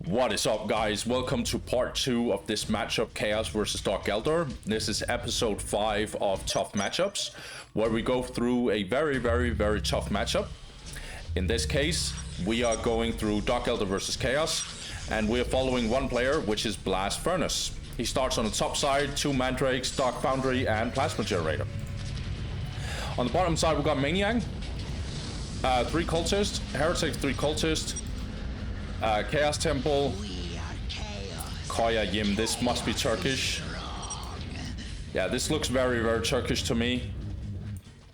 What is up, guys? Welcome to part 2 of this matchup, Chaos versus Dark Eldar. This is episode 5 of Tough Matchups, where we go through a very tough matchup. In this case, we are going through Dark Eldar versus Chaos, and we are following one player, which is TheBlastFurnace. He starts on the top side, 2 Mandrakes, Dark Foundry, and Plasma Generator. On the bottom side, we got Maniac, 3 Cultists, Heretic, 3 Cultists, Chaos Temple, Koya Yim. This must be Turkish. Yeah, this looks very Turkish to me.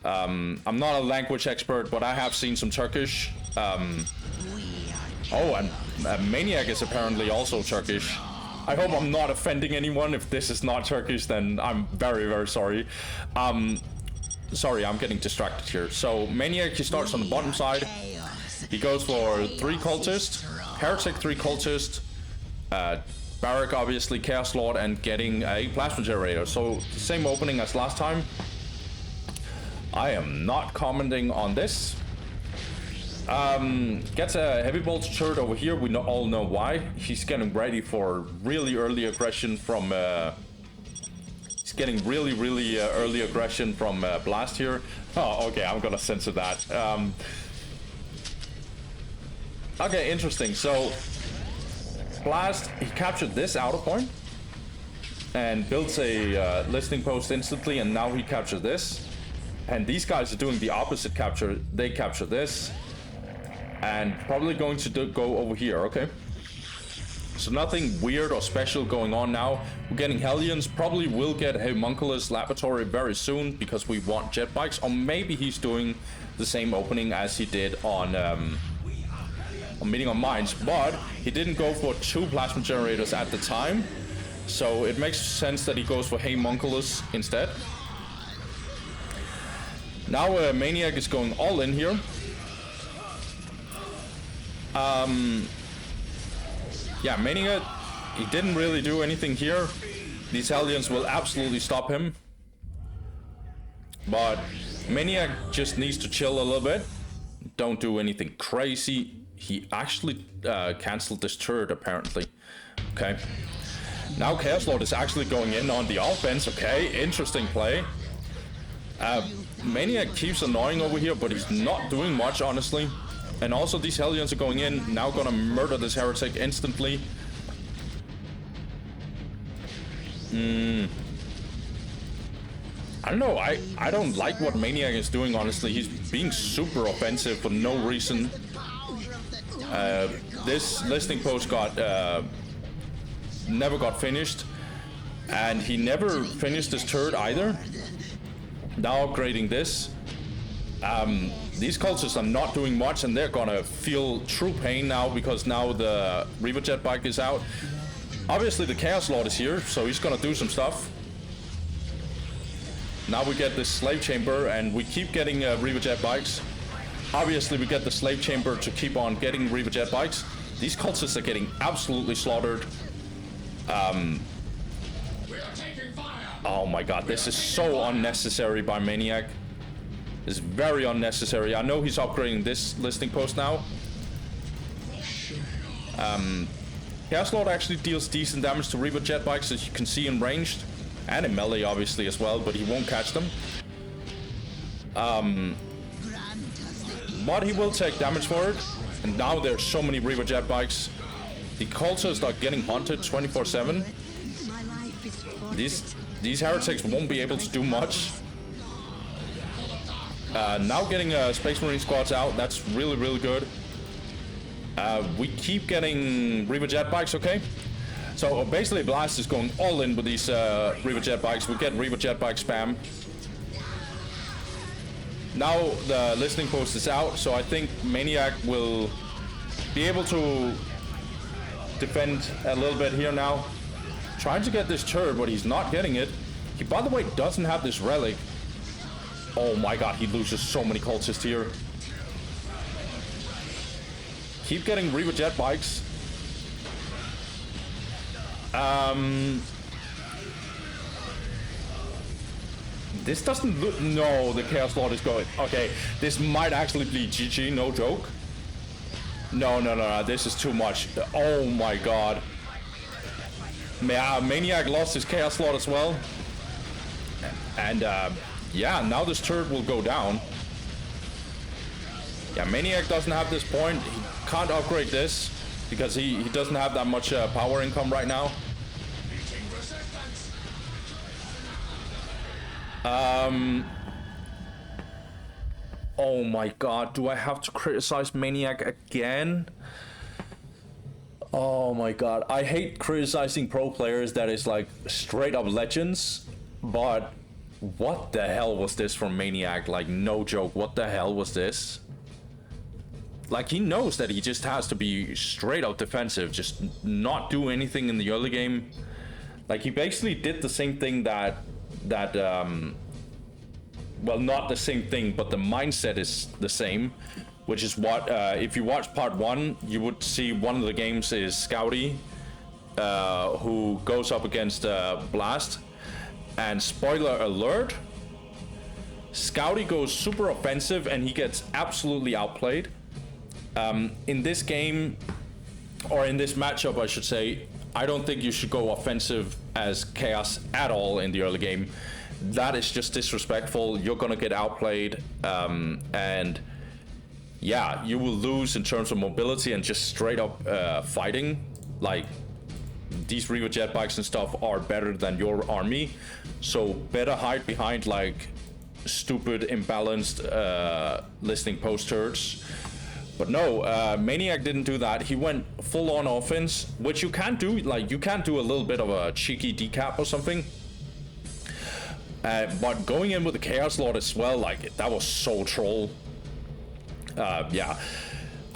I'm not a language expert, but I have seen some Turkish. Oh, and Maniac is apparently also Turkish. I hope I'm not offending anyone. If this is not Turkish, then I'm very sorry. Sorry, I'm getting distracted here. So Maniac, he starts on the bottom side. He goes for 3 Cultists, Heretic, 3 Cultists, Barrack, obviously, Chaos Lord, and getting a Plasma Generator. So, same opening as last time. I am not commenting on this. Gets a Heavy Bolt turret over here. We all know why. He's getting ready for really early aggression from... he's getting really early aggression from Blast here. Oh, okay, I'm gonna censor that. Okay, interesting. So, Blast, he captured this outer point and builds a listening post instantly, and now he captured this. And these guys are doing the opposite capture. They capture this and probably going to go over here, okay? So nothing weird or special going on now. We're getting Hellions, probably will get Homunculus Laboratory very soon because we want jet bikes, or maybe he's doing the same opening as he did on Meeting on Minds, but he didn't go for 2 Plasma Generators at the time, so it makes sense that he goes for Homunculus instead. Now Maniac is going all in here. Yeah, Maniac, he didn't really do anything here. These Hellions will absolutely stop him, but Maniac just needs to chill a little bit. Don't do anything crazy. He actually cancelled this turret, apparently. Okay. Now Chaos Lord is actually going in on the offense. Okay, interesting play. Maniac keeps annoying over here, but he's not doing much, honestly. And also these Hellions are going in, now gonna murder this Heretic instantly. I don't know, I don't like what Maniac is doing, honestly. He's being super offensive for no reason. This listening post never got finished, and he never finished his turret either. Now upgrading this. These cultists are not doing much, and they're gonna feel true pain now because now the Reaver Jet Bike is out. Obviously the Chaos Lord is here, so he's gonna do some stuff. Now we get this Slave Chamber, and we keep getting Reaver Jet Bikes. Obviously, we get the Slave Chamber to keep on getting Reaver Jet Bikes. These cultists are getting absolutely slaughtered. Oh my god, this is so unnecessary by Maniac. It's very unnecessary. I know he's upgrading this listening post now. Chaos Lord actually deals decent damage to Reaver Jet Bikes, as you can see in ranged. And in melee, obviously, as well, but he won't catch them. But he will take damage for it. And now there's so many Reaver Jet Bikes. The cultists are getting hunted 24/7. These heretics won't be able to do much. Now getting Space Marine squads out, that's really good. We keep getting Reaver Jet Bikes, okay? So basically Blast is going all in with these Reaver Jet Bikes. We get Reaver Jet Bike spam. Now the listening post is out, so I think Maniac will be able to defend a little bit here now. Trying to get this turret, but he's not getting it. He, by the way, doesn't have this relic. Oh my god, he loses so many cultists here. Keep getting Reaver Jet Bikes. This doesn't look... No, the Chaos Lord is going... Okay, this might actually be GG, no joke. No, this is too much. Oh my god. Maniac lost his Chaos slot as well. And yeah, now this turret will go down. Yeah, Maniac doesn't have this point. He can't upgrade this because he doesn't have that much power income right now. Oh my god, do I have to criticize Maniac again? Oh my god, I hate criticizing pro players that is like straight up legends, but what the hell was this from Maniac? Like, no joke, what the hell was this? Like, he knows that he just has to be straight up defensive, just not do anything in the early game. Like, he basically did the same thing that well, not the same thing, but the mindset is the same, which is what, if you watch part 1, you would see one of the games is Scouty, who goes up against Blast, and spoiler alert, Scouty goes super offensive and he gets absolutely outplayed. In this game, or in this matchup I should say, I don't think you should go offensive as Chaos at all in the early game. That is just disrespectful. You're gonna get outplayed, and yeah, you will lose in terms of mobility and just straight up fighting. Like, these Reaver jet bikes and stuff are better than your army, so better hide behind like stupid imbalanced listening post turrets. But no, Maniac didn't do that. He went full on offense, which you can't do. Like, you can't do a little bit of a cheeky decap or something. But going in with the Chaos Lord as well, like, that was so troll. Yeah,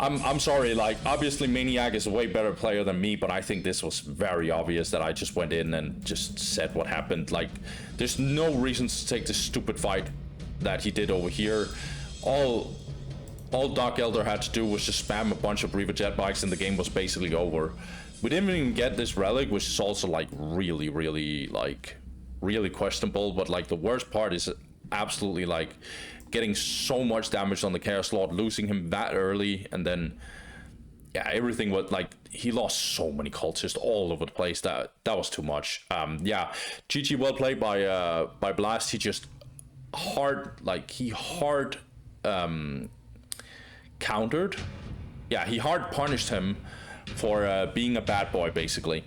I'm sorry, like, obviously Maniac is a way better player than me, but I think this was very obvious that I just went in and just said what happened. Like, there's no reason to take this stupid fight that he did over here. All Dark Eldar had to do was just spam a bunch of Reaver jet bikes and the game was basically over. We didn't even get this relic, which is also like really questionable, but like the worst part is absolutely like getting so much damage on the Chaos Lord, losing him that early, and then yeah, everything was like, he lost so many cultists all over the place. That was too much. Yeah, GG, well played by Blast. He just hard countered. Yeah, he hard punished him for being a bad boy, basically.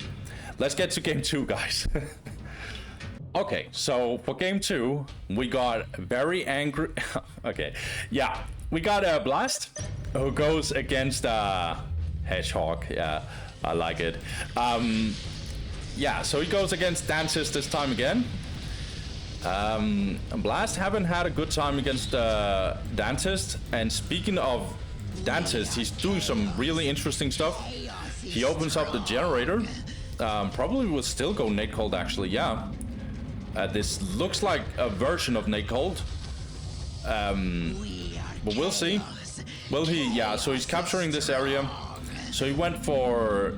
Let's get to game 2, guys. Okay, so for game 2, we got very angry. Okay, yeah, we got Blast, who goes against Hedgehog. Yeah, I like it. Yeah, so he goes against Dantist this time again. Blast haven't had a good time against Dantist. And speaking of Dantist, he's doing some really interesting stuff. He opens up the generator. Probably will still go Nate Cold, actually. Yeah. This looks like a version of Nate Cold. But we'll see. Will he? Yeah, so he's capturing this area. So he went for...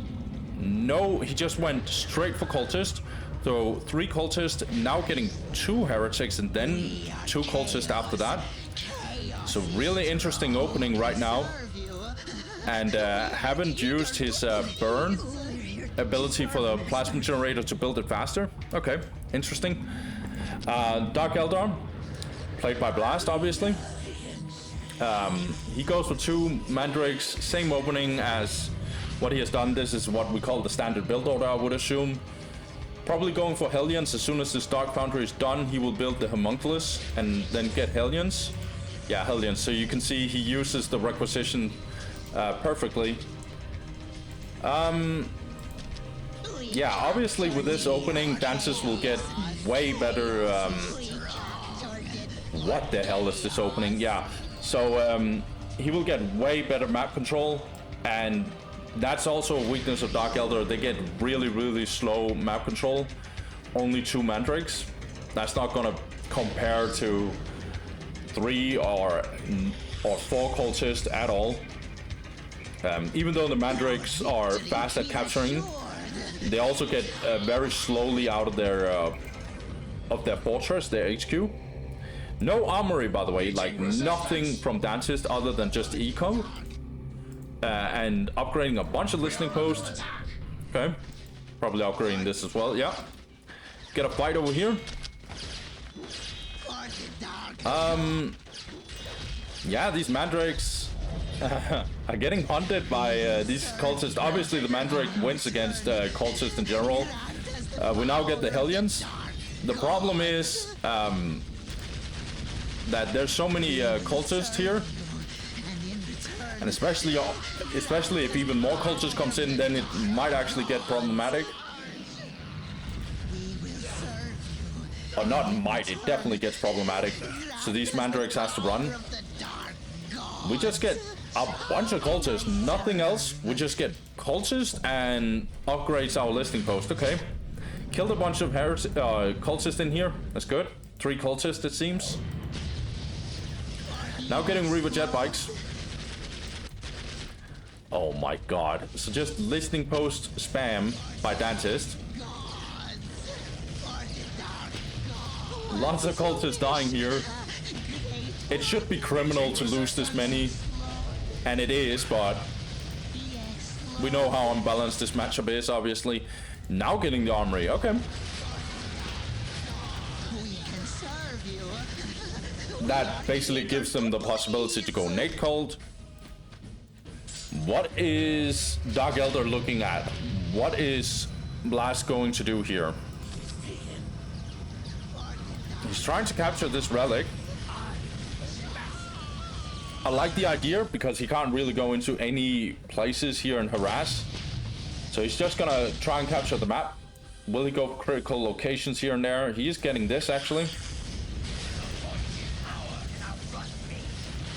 No, he just went straight for Cultist. So 3 Cultists, now getting 2 Heretics and then 2 Cultists after that. So really interesting opening right now. And haven't used his burn ability for the plasma generator to build it faster. Okay, interesting. Dark Eldar, played by Blast, obviously. He goes for 2 Mandrakes, same opening as what he has done. This is what we call the standard build order, I would assume. Probably going for Hellions. As soon as this Dark Foundry is done, he will build the Homunculus and then get Hellions. Yeah, Hellions. So you can see he uses the requisition perfectly. Yeah, obviously with this opening, Dantist will get way better... what the hell is this opening? Yeah, so he will get way better map control, and that's also a weakness of Dark Eldar. They get really slow map control. Only 2 Mandrakes. That's not gonna compare to 3 or 4 Cultists at all. Even though the Mandrakes are fast at capturing, they also get very slowly out of their fortress, their HQ. No armory, by the way, like nothing from Dantist other than just eco. and upgrading a bunch of listening posts. Okay, probably upgrading this as well. Yeah, get a fight over here. Yeah, these mandrakes are getting hunted by these cultists. Obviously, the mandrake wins against cultists in general. We now get the Hellions. The problem is that there's so many cultists here, and especially if even more cultists comes in, then it might actually get problematic. Or not might, it definitely gets problematic. So these mandrakes has to run. We just get a bunch of cultists, nothing else. We just get cultists and upgrades our listing post. Okay, killed a bunch of cultists in here. That's good. 3 cultists, it seems. Now getting Reaver jet bikes. Oh my god. So just listening post spam by Dantist. Lots of cultists dying here. It should be criminal to lose this many, and it is, but we know how unbalanced this matchup is, obviously. Now getting the armory, okay. That basically gives them the possibility to go Nate Cold. What is Dark Eldar looking at? What is Blast going to do here? He's trying to capture this relic. I like the idea because he can't really go into any places here and harass. So he's just gonna try and capture the map. Will he go for critical locations here and there? He is getting this actually.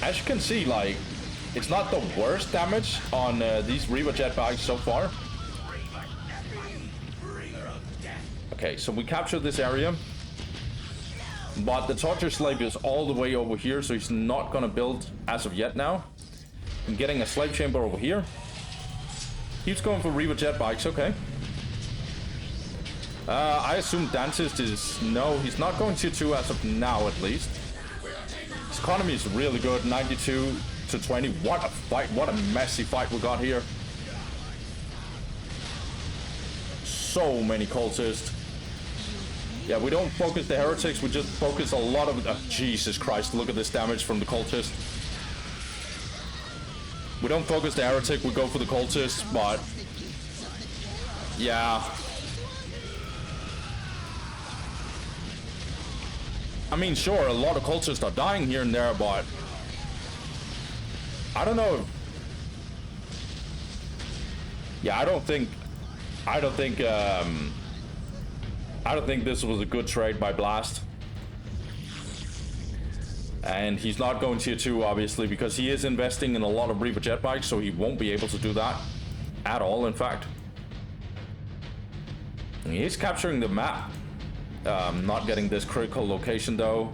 As you can see, like, it's not the worst damage on these Reaver jetpacks so far. Okay, so we captured this area. But the torture slave is all the way over here, so he's not gonna build as of yet now. I'm getting a slave chamber over here. He's going for Reaver jet bikes, okay. I assume Dantist is... No, he's not going tier 2 as of now, at least. His economy is really good, 92 to 20. What a fight, what a messy fight we got here. So many cultists. Yeah, we don't focus the heretics, we just focus a lot of... Jesus Christ, look at this damage from the cultist. We don't focus the heretic, we go for the cultist, but... Yeah. I mean, sure, a lot of cultists are dying here and there, but... I don't know. Yeah, I don't think this was a good trade by Blast. And he's not going tier 2, obviously, because he is investing in a lot of Reaver jet bikes, so he won't be able to do that at all, in fact. And he is capturing the map. Not getting this critical location, though.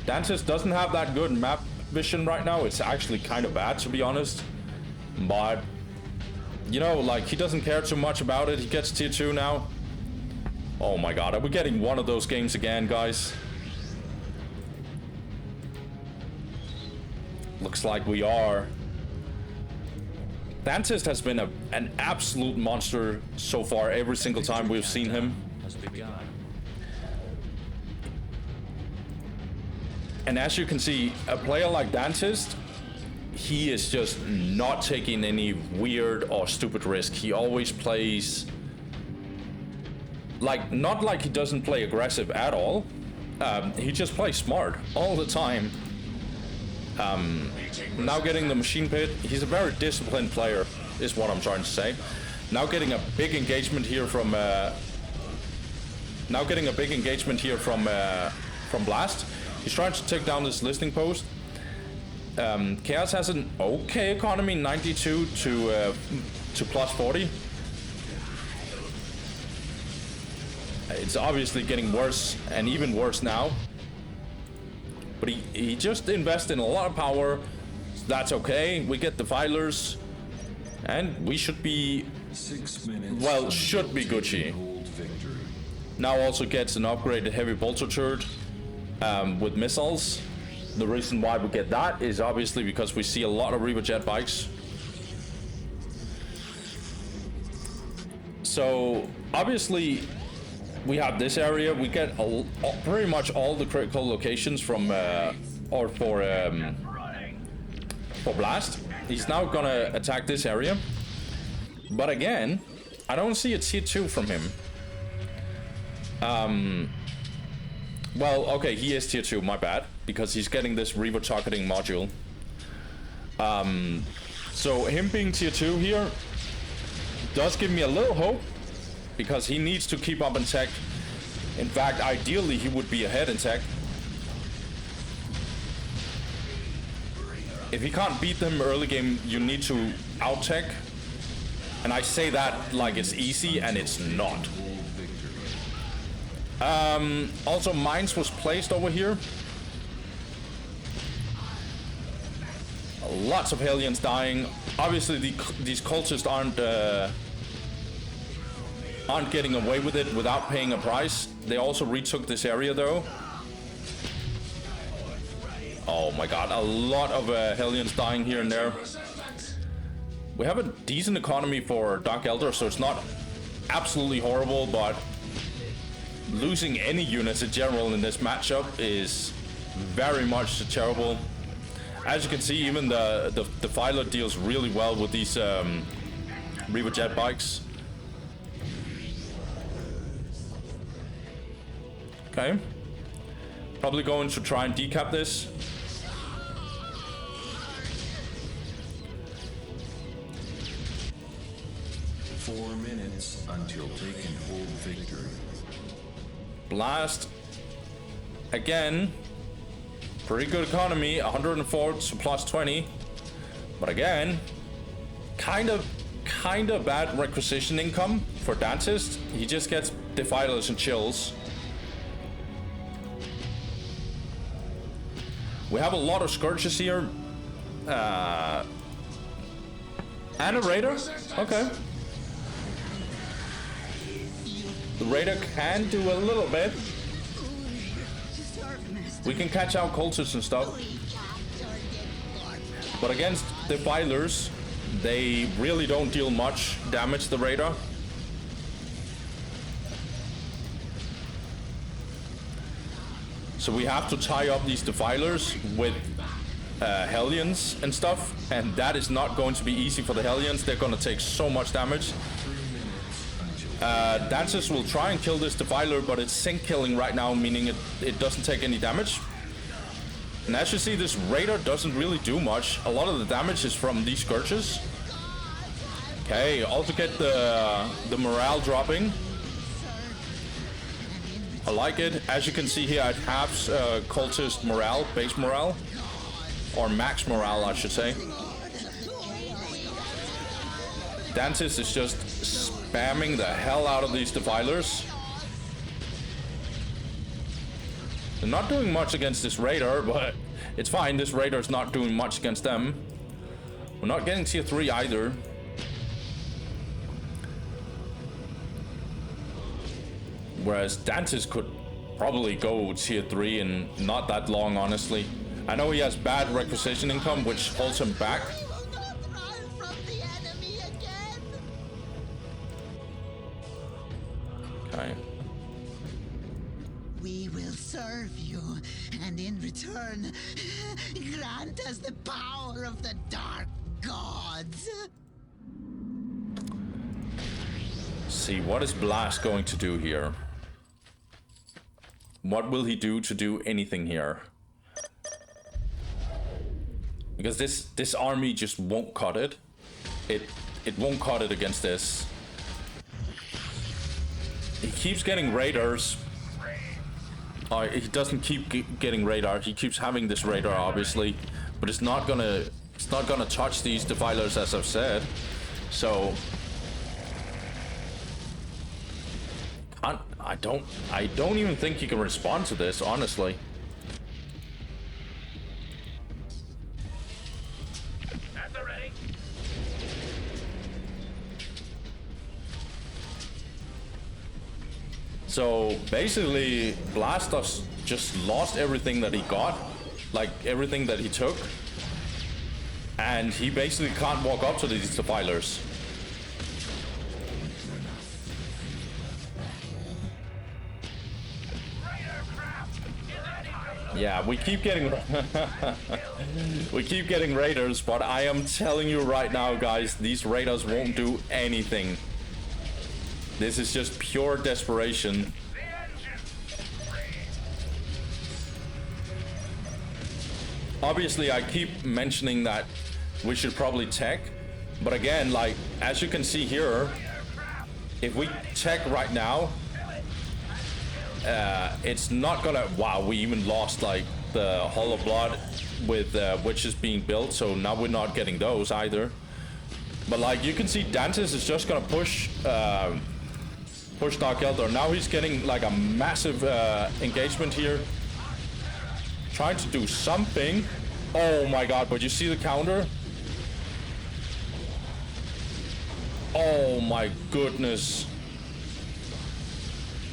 Dantist doesn't have that good map vision right now. It's actually kind of bad, to be honest. But... you know, like, he doesn't care too much about it. He gets tier 2 now. Oh my god, are we getting one of those games again, guys? Looks like we are. Dantist has been an absolute monster so far every single time we've seen him. And as you can see, a player like Dantist, he is just not taking any weird or stupid risk. He always plays like, not like he doesn't play aggressive at all. He just plays smart all the time. Now getting the machine pit. He's a very disciplined player, is what I'm trying to say. Now getting a big engagement here from Blast. He's trying to take down this listening post. Chaos has an okay economy, 92 to plus 40. It's obviously getting worse, and even worse now. But he just invests in a lot of power. So that's okay. We get the filers, and we should be, well, should be Gucci. Now also gets an upgraded heavy bolter turret with missiles. The reason why we get that is obviously because we see a lot of Reaver jet bikes. So obviously we have this area. We get pretty much all the critical locations from for Blast. He's now gonna attack this area, but again, I don't see a tier 2 from him. Well, okay, he is tier 2, my bad, because he's getting this Reaver targeting module. So him being tier 2 here does give me a little hope, because he needs to keep up in tech. In fact, ideally he would be ahead in tech. If he can't beat them early game, you need to out tech. And I say that like it's easy, and it's not. Also, mines was placed over here. Lots of Hellions dying. Obviously, these cultists aren't getting away with it without paying a price. They also retook this area, though. Oh my god, a lot of Hellions dying here and there. We have a decent economy for Dark Eldar, so it's not absolutely horrible, but losing any units in general in this matchup is very much terrible. As you can see, even the Defiler deals really well with these Reaver jet bikes. Okay. Probably going to try and decap this. Until they can hold victory. Blast. Again. Pretty good economy. 104 to plus 20. But again, kind of bad requisition income for Dantist. He just gets Defilers and chills. We have a lot of Scourges here. And a Raider. Okay. The Raider can do a little bit. We can catch out cultists and stuff. But against Defilers, they really don't deal much damage, the Raider. So we have to tie up these Defilers with Hellions and stuff. And that is not going to be easy for the Hellions. They're going to take so much damage. Dantist will try and kill this Defiler, but it's sync killing right now, meaning it doesn't take any damage. And as you see, this Raider doesn't really do much. A lot of the damage is from these Scourges. Okay, also get the morale dropping. I like it. As you can see here, it halves cultist morale, base morale. Or max morale, I should say. Dantist is just spamming the hell out of these Defilers. They're not doing much against this Raider, but it's fine. This Raider's not doing much against them. We're not getting tier 3 either. Whereas Dantist could probably go tier 3 in not that long, honestly. I know he has bad requisition income, which holds him back. Okay. We will serve you, and in return, grant us the power of the dark gods. See, what is Blast going to do here? What will he do to do anything here? Because this army just won't cut it. It won't cut it against this. He keeps getting Raiders. He doesn't keep getting Radar. He keeps having this Radar, obviously, but it's not gonna touch these Defilers, as I've said. So I don't even think he can respond to this, honestly. So basically, Blastos just lost everything that he got. like everything that he took, and he basically can't walk up to these defilers. Yeah, we keep getting we keep getting raiders, but I am telling you right now, guys, these raiders won't do anything. This is just pure desperation. Obviously, I keep mentioning that we should probably tech, but again, like, as you can see here, if we tech right now, it's not gonna... Wow, we even lost, like, the Hall of Blood with witches being built, so now we're not getting those either. But, like, you can see Dantist is just gonna push Dark Eldar. Now he's getting, like, a massive engagement here. Trying to do something. Oh my god, but you see the counter? Oh my goodness.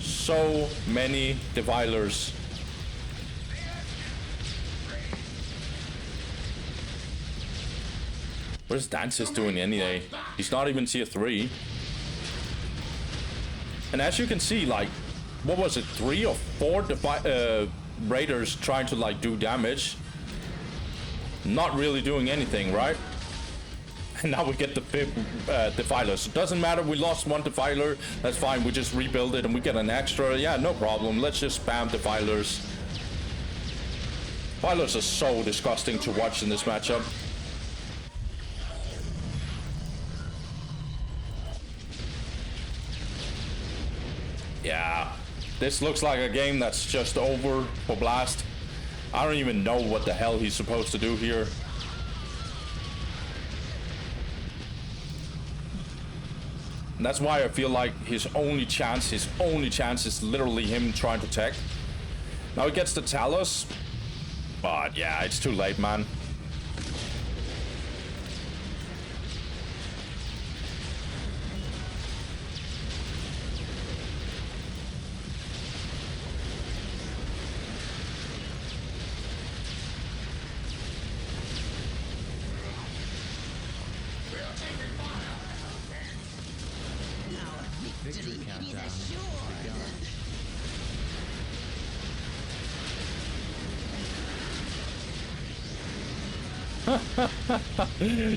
So many defilers. What is Dantist doing anyway? He's not even tier 3. And as you can see, like, what was it? 3 or 4 raiders trying to, like, do damage. Not really doing anything, right? And now we get the 5th defiler. So it doesn't matter, we lost 1 defiler. That's fine, we just rebuild it and we get an extra. Yeah, no problem. Let's just spam defilers. Defilers are so disgusting to watch in this matchup. Yeah, this looks like a game that's just over for Blast. I don't even know what the hell he's supposed to do here. And that's why I feel like his only chance is literally him trying to tech. Now he gets the Talos, but yeah, it's too late, man.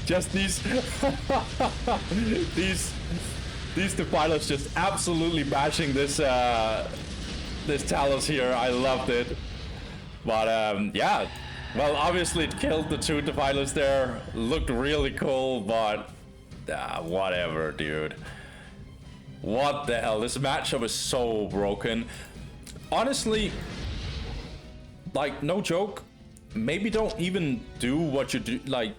Just these these defilers just absolutely bashing this this Talos here. I loved it. But yeah, well, obviously it killed the 2 defilers there. Looked really cool, but whatever, dude. What the hell? This matchup is so broken. Honestly, like, no joke, maybe don't even do what you do. Like,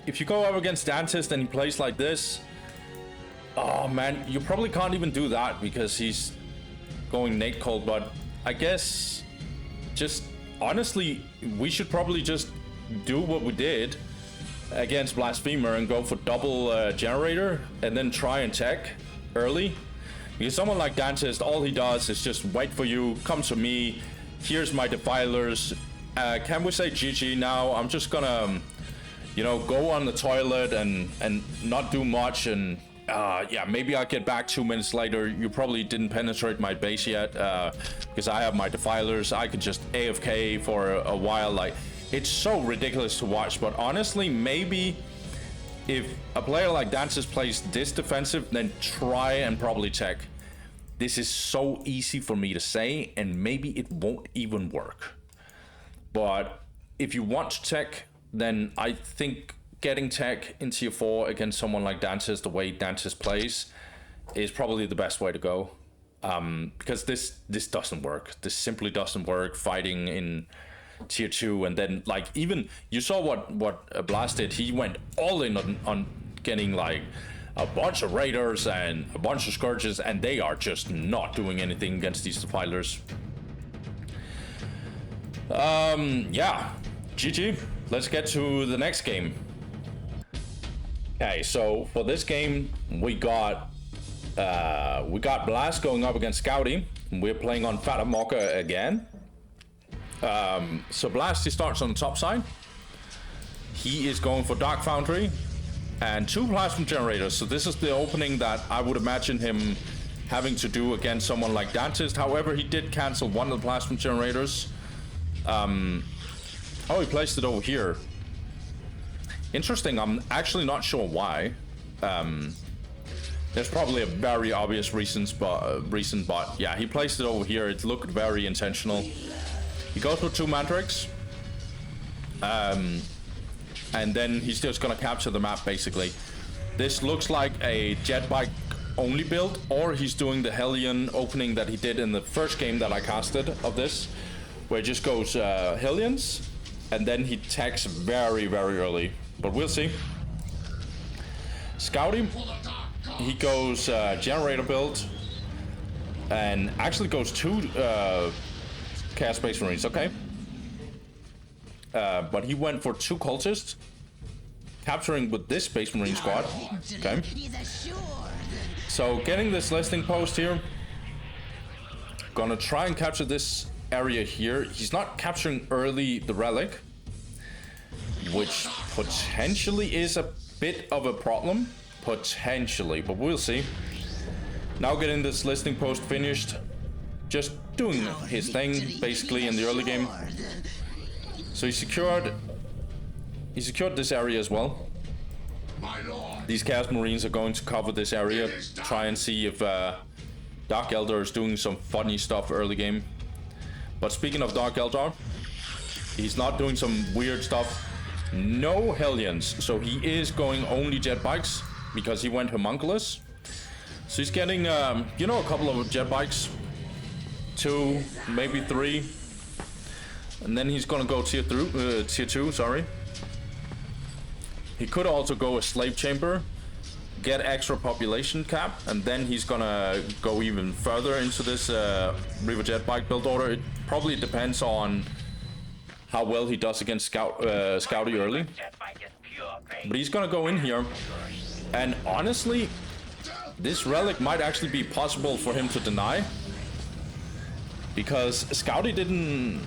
if you go up against Dantist and he plays like this, oh man, you probably can't even do that because he's going Nate Cold. But I guess just honestly, we should probably just do what we did against Blasphemer and go for double generator and then try and tech early. Because someone like Dantist, all he does is just wait for you, come to me, here's my defilers. Can we say GG now? I'm just gonna, you know, go on the toilet and not do much, and yeah, maybe I'll get back 2 minutes later. You probably didn't penetrate my base yet, because I have my defilers. I could just AFK for a while. Like, it's so ridiculous to watch. But honestly, maybe if a player like Dantist plays this defensive, then try and probably tech. This is so easy for me to say, and maybe it won't even work. But if you want to tech, then I think getting tech in tier 4 against someone like Dantist, the way Dantist plays, is probably the best way to go. Because this doesn't work. This simply doesn't work fighting in tier 2. And then, like, even you saw what Blast did. He went all in on getting, like, a bunch of raiders and a bunch of scourges, and they are just not doing anything against these defilers. Yeah, GG. Let's get to the next game. Okay, so for this game, we got Blast going up against Scouty. We're playing on Fatamoka again. So Blast, he starts on the top side. He is going for Dark Foundry and 2 plasma generators. So this is the opening that I would imagine him having to do against someone like Dantist. However, he did cancel one of the plasma generators. Oh, he placed it over here. Interesting. I'm actually not sure why. There's probably a very obvious reason, but yeah, he placed it over here. It looked very intentional. He goes for 2 Mandrakes. And then he's just gonna capture the map, basically. This looks like a jet bike only build, or he's doing the Hellion opening that he did in the first game that I casted of this, where it just goes Hellions, and then he tags very, very early. But we'll see. Scouty, he goes generator build, and actually goes 2 Chaos Space Marines, okay. But he went for 2 cultists, capturing with this Space Marine squad. Okay. So getting this listing post here. Gonna try and capture this area here. He's not capturing early the relic, which potentially is a bit of a problem. Potentially, but we'll see. Now getting this listing post finished. Just doing his thing, basically, in the early game. So he secured this area as well. These Chaos Marines are going to cover this area, try and see if Dark Eldar is doing some funny stuff early game. But speaking of Dark Eldar, he's not doing some weird stuff. No Hellions, so he is going only jet bikes because he went homunculus. So he's getting, you know, a couple of jet bikes, 2, maybe 3. And then he's gonna go tier 2, sorry. He could also go a slave chamber, get extra population cap, and then he's gonna go even further into this River jet bike build order. It probably depends on how well he does against Scouty early. But he's gonna go in here, and honestly, this relic might actually be possible for him to deny, because Scouty didn't.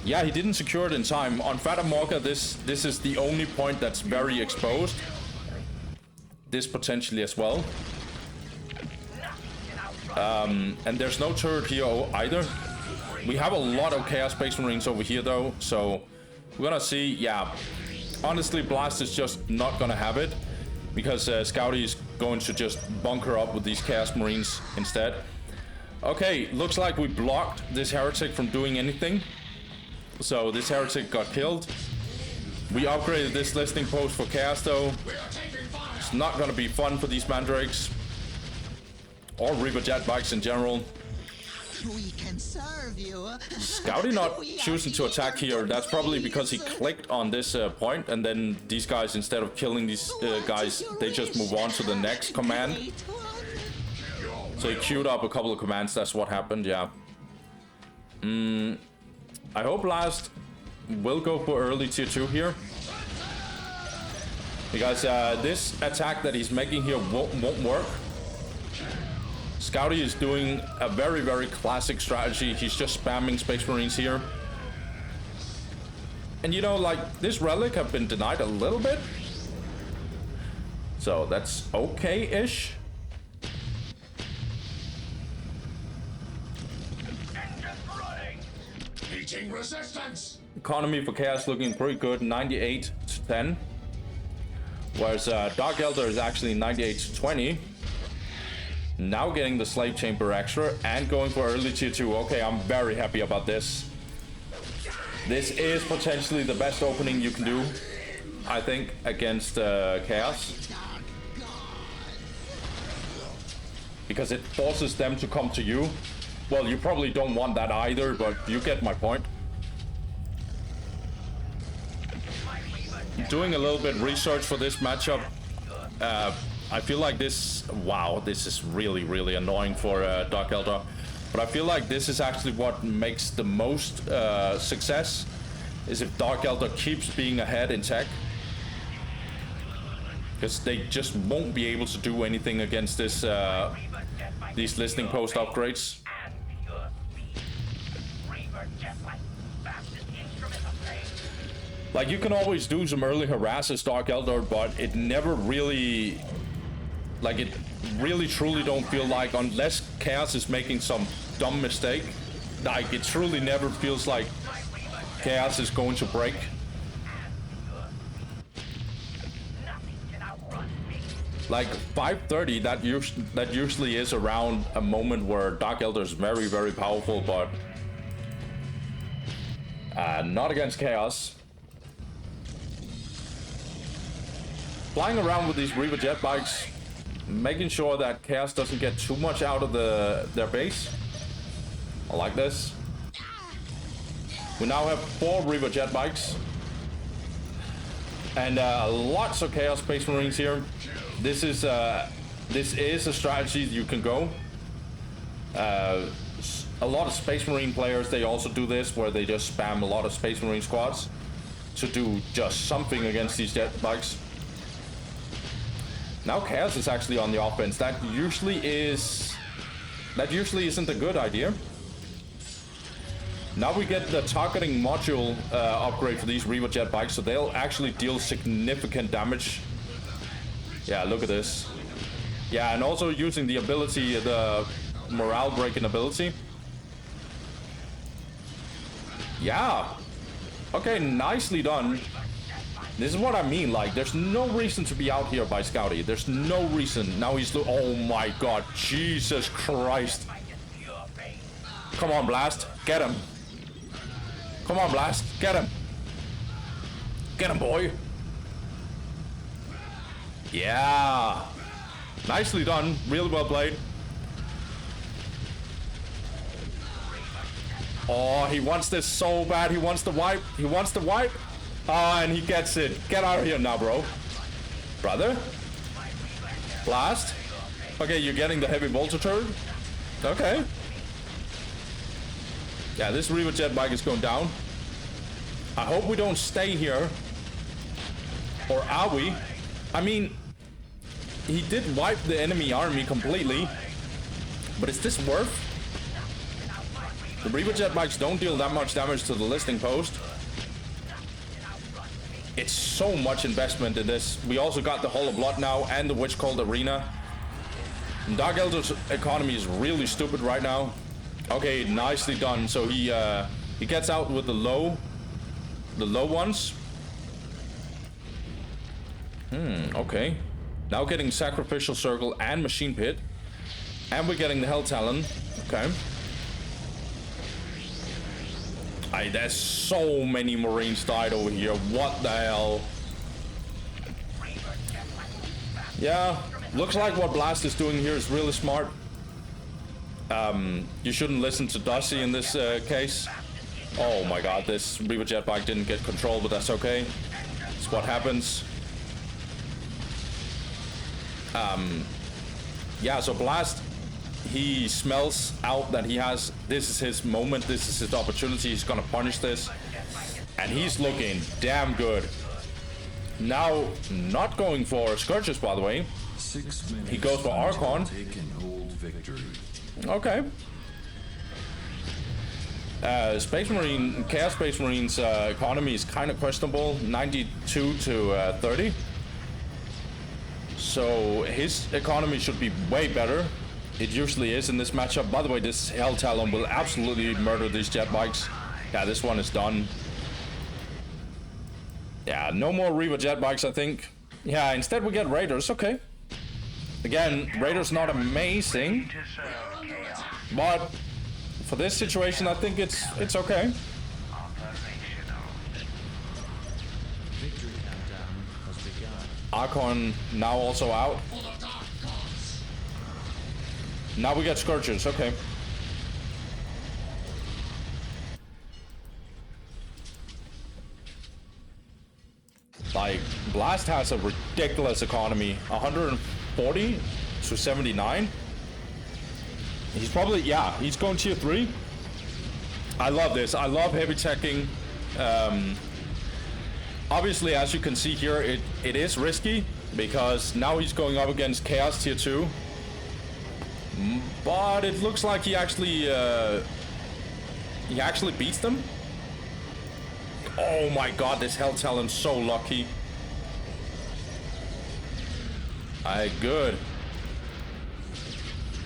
Yeah, he didn't secure it in time. On Fata Morga, this is the only point that's very exposed. This potentially as well. And there's no turret here either. We have a lot of Chaos Space Marines over here though, so we're gonna see. Yeah, honestly, Blast is just not gonna have it, because Scouty is going to just bunker up with these Chaos Marines instead. Okay, looks like we blocked this heretic from doing anything. So this heretic got killed. We upgraded this listing post for Chaos though. It's not gonna be fun for these Mandrakes or Reaper jet bikes in general. We can serve you. Scouty not choosing to attack here. That's probably because he clicked on this point, and then these guys, instead of killing these guys, they just move on to the next command. So he queued up a couple of commands. That's what happened. Yeah. I hope Blast will go for early tier 2 here, because this attack that he's making here won't work. Scouty is doing a very, very classic strategy. He's just spamming Space Marines here. And you know, like, this relic have been denied a little bit, so that's okay-ish. Resistance. Economy for Chaos looking pretty good, 98 to 10. Whereas Dark Eldar is actually 98 to 20. Now getting the Slave Chamber extra and going for early tier 2. Okay, I'm very happy about this. This is potentially the best opening you can do, I think, against Chaos. Because it forces them to come to you. Well, you probably don't want that either, but you get my point. Doing a little bit of research for this matchup. I feel like this... Wow, this is really, really annoying for Dark Eldar. But I feel like this is actually what makes the most success, is if Dark Eldar keeps being ahead in tech. Because they just won't be able to do anything against this these listening post upgrades. Like, you can always do some early harass as Dark Eldar, but it never really... Like, it really truly don't feel like, unless Chaos is making some dumb mistake, like, it truly never feels like Chaos is going to break. Like, 5:30, that usually is around a moment where Dark Eldar is very, very powerful, but... not against Chaos. Flying around with these Reaver jet bikes, making sure that Chaos doesn't get too much out of their base. I like this. We now have 4 Reaver jet bikes. And lots of Chaos Space Marines here. This is a strategy you can go. A lot of Space Marine players, they also do this, where they just spam a lot of Space Marine squads to do just something against these jet bikes. Now Chaos is actually on the offense. That usually isn't a good idea. Now we get the targeting module upgrade for these Reaver jet bikes, so they'll actually deal significant damage. Yeah, look at this. Yeah, and also using the ability, the morale breaking ability. Yeah. Okay, nicely done. This is what I mean, like, there's no reason to be out here by Scouty. There's no reason. Now he's... Oh my god, Jesus Christ. Come on, Blast. Get him. Come on, Blast. Get him. Get him, boy. Yeah. Nicely done. Really well played. Oh, he wants this so bad. He wants the wipe. He wants the wipe. Oh, and he gets it. Get out of here now, bro. Brother? Blast? Okay, you're getting the heavy bolter turret. Okay. Yeah, this Reaver jet bike is going down. I hope we don't stay here. Or are we? I mean, he did wipe the enemy army completely. But is this worth? The Reaver jet bikes don't deal that much damage to the listing post. It's so much investment in this. We also got the Hall of Blood now and the Witch Cult Arena. And Dark Eldar's economy is really stupid right now. Okay, nicely done. So he gets out with the low ones. Okay. Now getting Sacrificial Circle and Machine Pit. And we're getting the Hell Talon. Okay. There's so many Marines died over here. What the hell? Yeah, looks like what Blast is doing here is really smart. You shouldn't listen to Dusty in this case. Oh my god, this Reaver jet bike didn't get control, but that's okay. It's what happens. Yeah, so Blast, he smells out that he has, this is his moment, this is his opportunity, he's gonna punish this. And he's looking damn good. Now, not going for Scourges, by the way. He goes for Archon. Okay. Space Marine, Chaos Space Marine's economy is kind of questionable, 92 to 30. So his economy should be way better. It usually is in this matchup. By the way, this Hell Talon will absolutely murder these jet bikes. Yeah, this one is done. Yeah, no more Reaver jet bikes, I think. Yeah, instead we get Raiders. Okay. Again, Raiders not amazing, but for this situation, I think it's okay. Archon now also out. Now we get Scourgers, okay. Like, Blast has a ridiculous economy. 140 to 79. He's probably, yeah, he's going tier 3. I love this. I love heavy teching. Obviously, as you can see here, it is risky because now he's going up against Chaos tier 2. But it looks like he actually beats them. Oh my god, this Hell Talon's so lucky. Alright, good.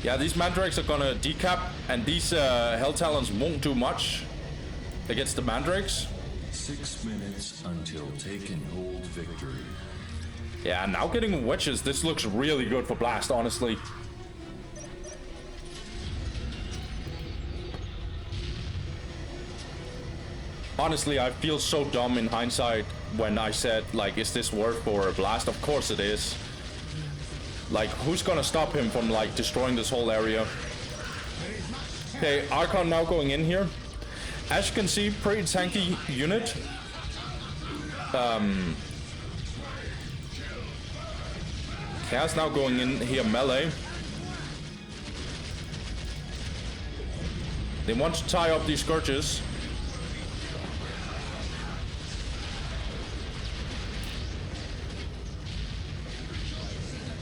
Yeah, these Mandrakes are gonna decap, and these Hell Talons won't do much against the Mandrakes. 6 minutes until take and hold victory. Yeah, now getting witches, this looks really good for Blast, honestly. Honestly, I feel so dumb in hindsight when I said, like, is this worth for a Blast? Of course it is. Like, who's gonna stop him from, like, destroying this whole area? Okay, Archon now going in here. As you can see, pretty tanky unit. Chaos now going in here melee. They want to tie up these Scourges.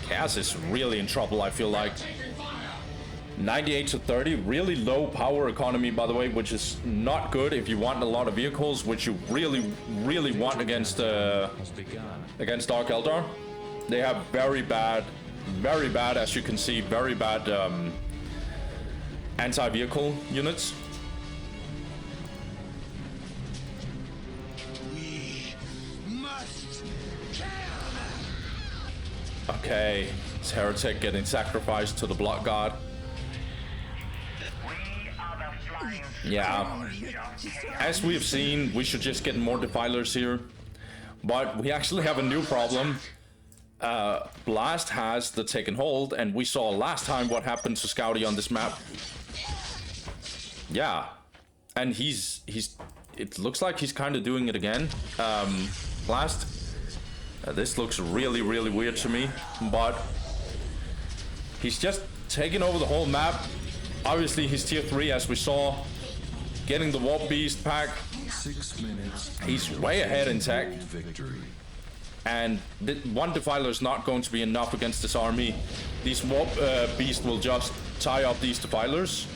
Chaos is really in trouble, I feel like. 98 to 30, really low power economy, by the way, which is not good if you want a lot of vehicles, which you really want against Dark Eldar. They have very bad, as you can see, very bad anti-vehicle units. We must kill them. Okay, it's Heretic getting sacrificed to the Block God. Yeah, as we have seen, we should just get more Defilers here. But we actually have a new problem. Blast has the take and hold, and we saw last time what happened to Scouty on this map. Yeah, and it looks like he's kind of doing it again. Blast. This looks really weird to me, but he's just taking over the whole map. Obviously, he's tier 3, as we saw, getting the Warp Beast pack. 6 minutes. He's way ahead in tech. Victory. And one Defiler is not going to be enough against this army. These Warp Beast will just tie up these Defilers.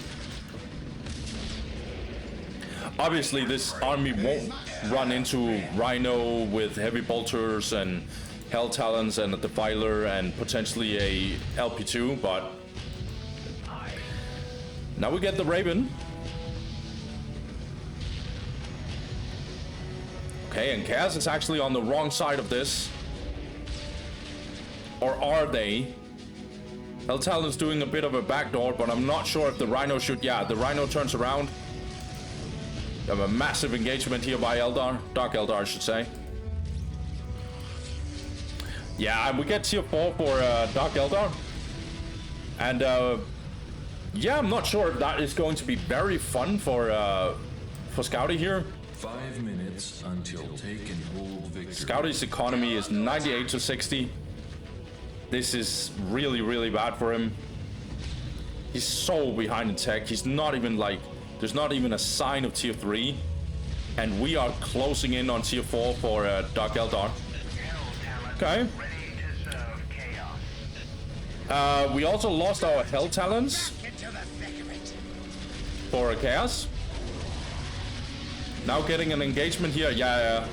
Obviously, this army won't run into Rhino with Heavy Bolters and Hell Talons and a Defiler and potentially a LP2, but now we get the Raven. Okay, and Chaos is actually on the wrong side of this. Or are they? Hell Talon's doing a bit of a backdoor, but I'm not sure if the Rhino should... Yeah, the Rhino turns around. We have a massive engagement here by Eldar. Dark Eldar, I should say. Yeah, and we get tier 4 for Dark Eldar. And, yeah, I'm not sure if that is going to be very fun for Scouty here. 5 minutes until take and hold victory. Scouty's economy is 98 to 60. This is really bad for him. He's so behind in tech. He's not even like... There's not even a sign of tier 3. And we are closing in on tier 4 for Dark Eldar. Okay. We also lost our Hell Talons for Chaos. Now getting an engagement here. Yeah,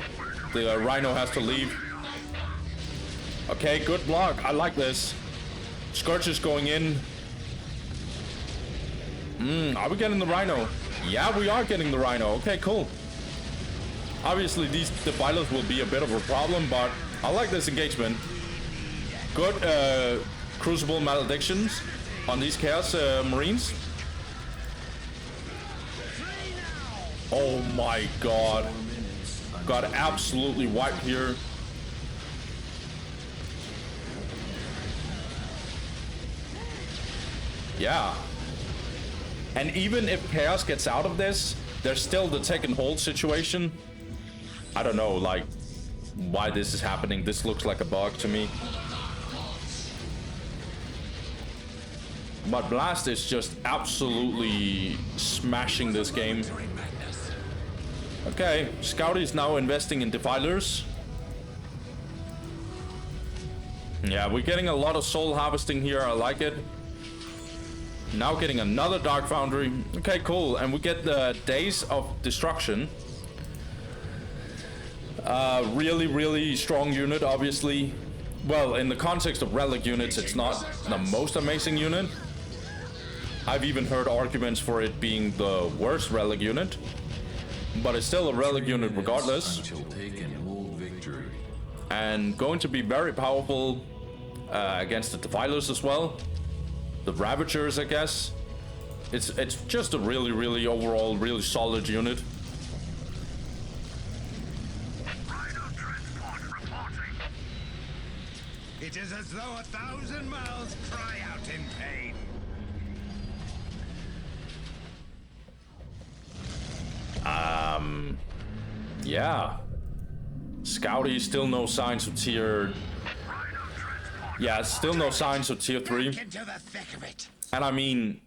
the Rhino has to leave. Okay, good block. I like this. Scourge is going in. Are we getting the Rhino? Yeah, we are getting the Rhino. Okay, cool. Obviously, these Defilers will be a bit of a problem, but I like this engagement. Good Crucible Maledictions on these Chaos Marines. Oh my god. Got absolutely wiped here. Yeah. And even if Chaos gets out of this, there's still the take and hold situation. I don't know, like, why this is happening. This looks like a bug to me. But Blast is just absolutely smashing this game. Okay, Scouty is now investing in Defilers. Yeah, we're getting a lot of soul harvesting here. I like it. Now getting another Dark Foundry. Okay, cool. And we get the Days of Destruction. Really, really strong unit, obviously. Well, in the context of relic units, it's not the most amazing unit. I've even heard arguments for it being the worst relic unit. But it's still a relic unit regardless. Until taken hold victory. And going to be very powerful against the Defilers as well. The Ravagers, I guess. It's just a really, really overall, really solid unit. It is as though 1,000 mouths cry out in pain. Yeah. Scouty, still no signs of tier... Yeah, still no signs of tier 3. Into the thick of it. And I mean...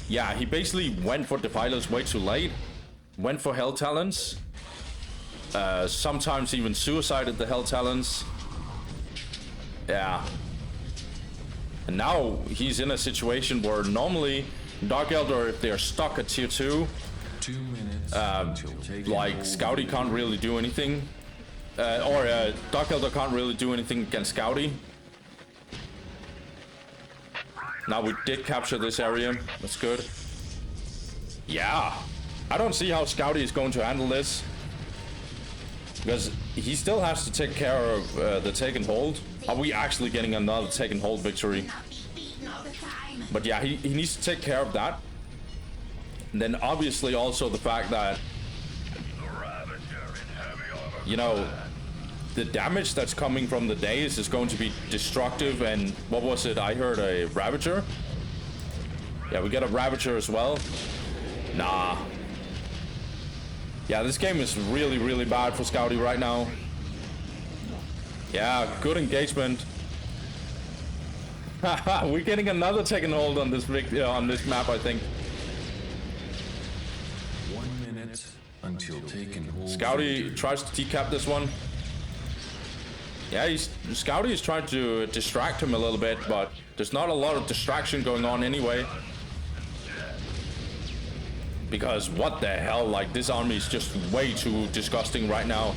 Yeah, he basically went for Defilers way too late. Went for Hell Talons. Sometimes even suicided the Hell Talons. Yeah. And now he's in a situation where normally Dark Eldar, if they're stuck at tier 2, 2 minutes until taken like hold Scouty can't really do anything. Dark Eldar can't really do anything against Scouty. Now we did capture this area. That's good. Yeah. I don't see how Scouty is going to handle this. Because he still has to take care of the take and hold. Are we actually getting another take and hold victory? But yeah, he needs to take care of that. And then obviously also the fact that, you know, the damage that's coming from the days is going to be destructive. And what was it? I heard a Ravager. Yeah, we get a Ravager as well. Nah. Yeah, this game is really, really bad for Scouty right now. Yeah, good engagement. We're getting another take and hold on this map, I think. 1 minute until taken hold. Scouty tries to decap this one. Yeah, Scouty is trying to distract him a little bit, but there's not a lot of distraction going on anyway. Because what the hell, like this army is just way too disgusting right now.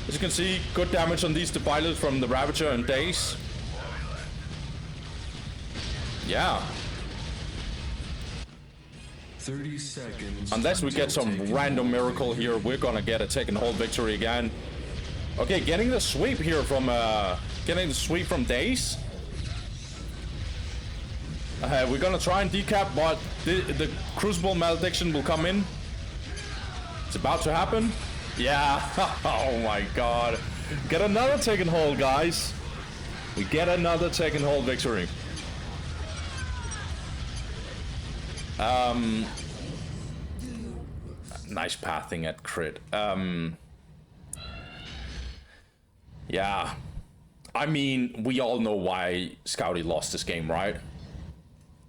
As you can see, good damage on these Defilers from the Ravager and Daze. Yeah. 30 seconds. Unless we get some random miracle here, we're gonna get a take and hold victory again. Okay, getting the sweep here from Daze. We're gonna try and decap, but the Crucible Malediction will come in. It's about to happen. Yeah. Oh my god. Get another take and hold, guys. We get another take and hold victory. Nice pathing at crit. Yeah. I mean, we all know why Scouty lost this game, right?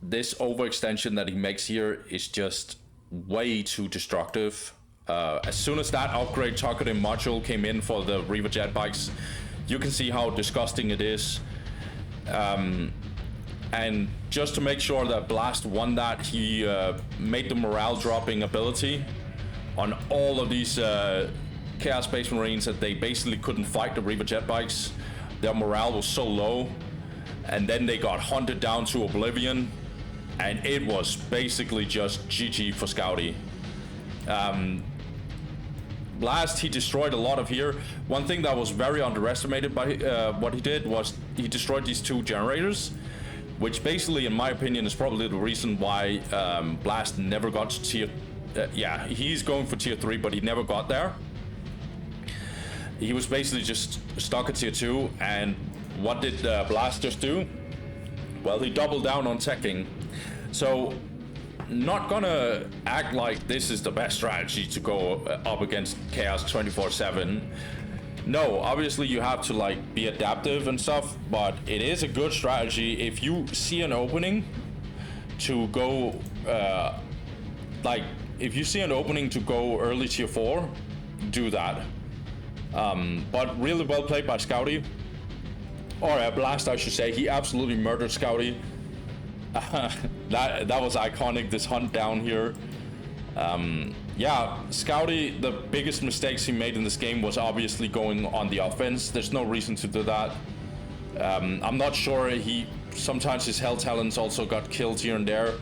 This overextension that he makes here is just way too destructive. As soon as that upgrade targeting module came in for the Reaver jet bikes, you can see how disgusting it is. And just to make sure that Blast won that, he made the morale dropping ability on all of these Chaos Space Marines that they basically couldn't fight the Reaver jet bikes. Their morale was so low, and then they got hunted down to oblivion, and it was basically just GG for Scouty. Blast, he destroyed a lot of here. One thing that was very underestimated by what he did was he destroyed these 2 generators, which basically, in my opinion, is probably the reason why Blast never got to tier... yeah, he's going for tier 3, but he never got there. He was basically just stuck at tier 2, and what did Blast just do? Well, he doubled down on teching. So, not gonna act like this is the best strategy to go up against Chaos 24/7. No, obviously you have to like be adaptive and stuff, but it is a good strategy if you see an opening to go if you see an opening to go early tier 4, do that. But really well played by Scouty, or Blast, I should say. He absolutely murdered Scouty. That was iconic, this hunt down here. yeah, Scouty, the biggest mistakes he made in this game was obviously going on the offense. There's no reason to do that. I'm not sure, sometimes his hell talents also got killed here and there,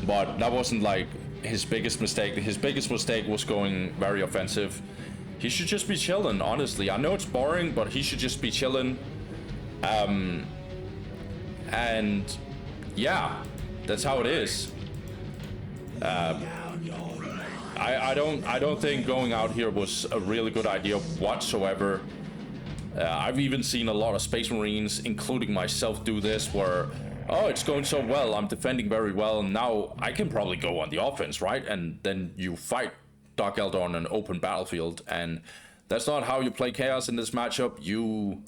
but that wasn't like his biggest mistake. His biggest mistake was going very offensive. He should just be chilling, honestly. I know it's boring, but he should just be chilling. And yeah, that's how it is. I don't think going out here was a really good idea whatsoever. I've even seen a lot of Space Marines, including myself, do this where, oh, it's going so well, I'm defending very well, and now I can probably go on the offense, right? And then you fight Dark Eldar on an open battlefield, and that's not how you play Chaos in this matchup. You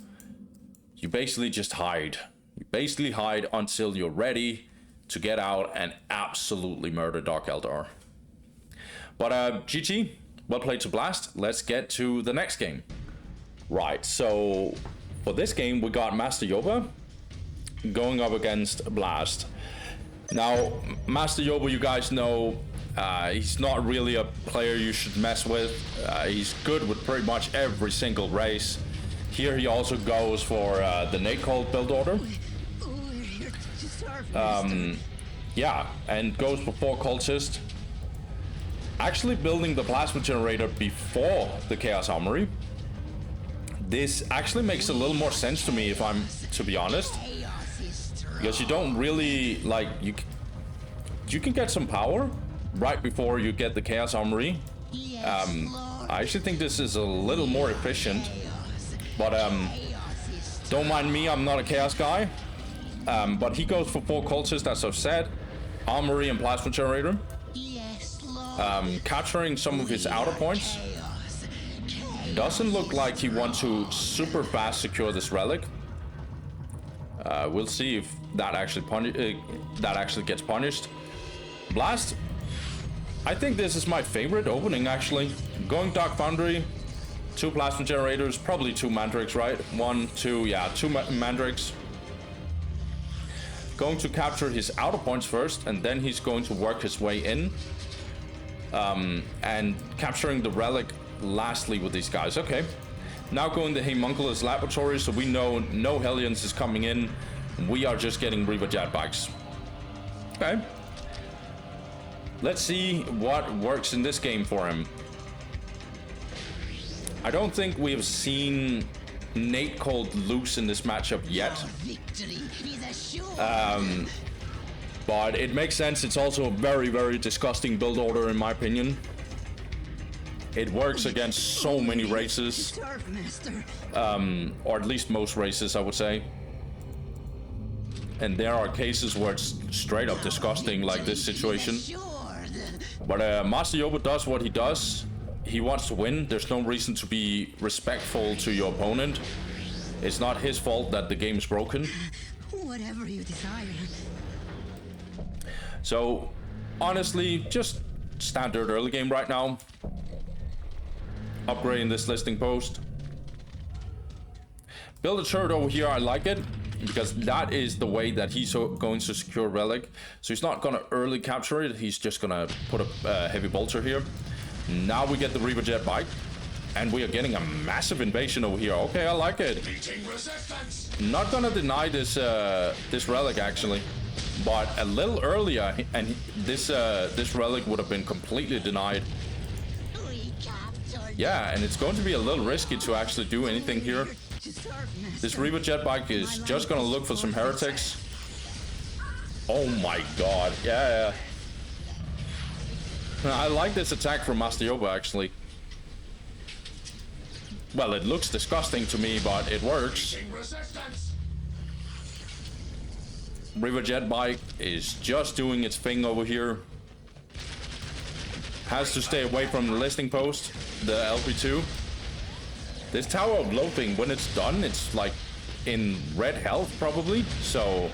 basically just hide. You basically hide until you're ready to get out and absolutely murder Dark Eldar. But GG, well played to Blast. Let's get to the next game. Right, so for this game we got Master Yoba going up against Blast. Now, Master Yoba, you guys know, he's not really a player you should mess with. He's good with pretty much every single race. Here he also goes for the Nate Cold build order. Yeah, and goes for 4 cultists. Actually building the plasma generator before the Chaos Armory. This actually makes a little more sense to me, if I'm to be honest, because you don't really like you can get some power right before you get the Chaos Armory. I actually think this is a little more efficient, but don't mind me, I'm not a Chaos guy. But he goes for 4 cultists, as I've said, Armory and plasma generator, capturing some of his outer points. Doesn't look like he wants to super fast secure this relic. We'll see if that actually gets punished. Blast. I think this is my favorite opening actually. Going Dark Foundry, 2 plasma generators, probably 2 mandrakes, right? 1, 2, yeah, 2 mandrakes. Going to capture his outer points first, and then he's going to work his way in. And capturing the relic lastly with these guys. Okay, now going to Homunculus Laboratory, so we know no Hellions is coming in. We are just getting Reaver Jetbikes. Okay, let's see what works in this game for him. I don't think we have seen Nate Cold loose in this matchup yet. But it makes sense. It's also a very, very disgusting build order in my opinion. It works against so many races, or at least most races, I would say. And there are cases where it's straight up disgusting, like this situation. But Master Yoba does what he does. He wants to win. There's no reason to be respectful to your opponent. It's not his fault that the game is broken. Whatever you desire. So, honestly, just standard early game right now. Upgrading this listing post. Build a turret over here, I like it, because that is the way that he's going to secure relic. So he's not going to early capture it, he's just going to put a heavy bolter here. Now we get the Reaver Jet bike, and we are getting a massive invasion over here. Okay, I like it. Not going to deny this this relic actually, but a little earlier, and this relic would have been completely denied. Yeah, and it's going to be a little risky to actually do anything here. This Reaver Jetbike is just gonna look for some heretics. Oh my god, yeah. I like this attack from Master Yoba actually. Well, it looks disgusting to me, but it works. Reaver Jetbike is just doing its thing over here. Has to stay away from the listing post, the LP2. This Tower of Loathing, when it's done, it's like in red health probably, so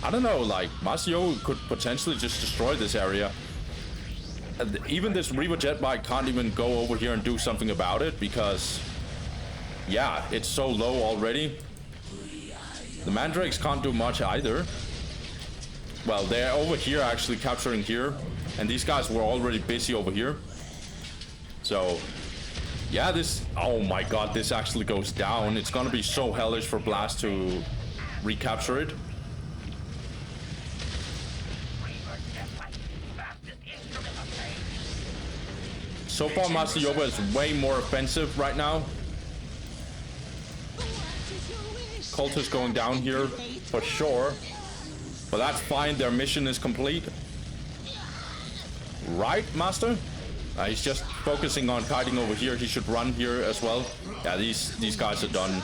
I don't know, like Master Yoba could potentially just destroy this area. Even this Reaver Jetbike can't even go over here and do something about it because, yeah, it's so low already. The Mandrakes can't do much either. Well, they're over here actually capturing here. And these guys were already busy over here. So, yeah, this... Oh my god, this actually goes down. It's gonna be so hellish for Blast to recapture it. So far, Master Yoba is way more offensive right now. Cultist going down here for sure. But that's fine, their mission is complete. Right, Master? He's just focusing on kiting over here. He should run here as well. Yeah, these guys are done.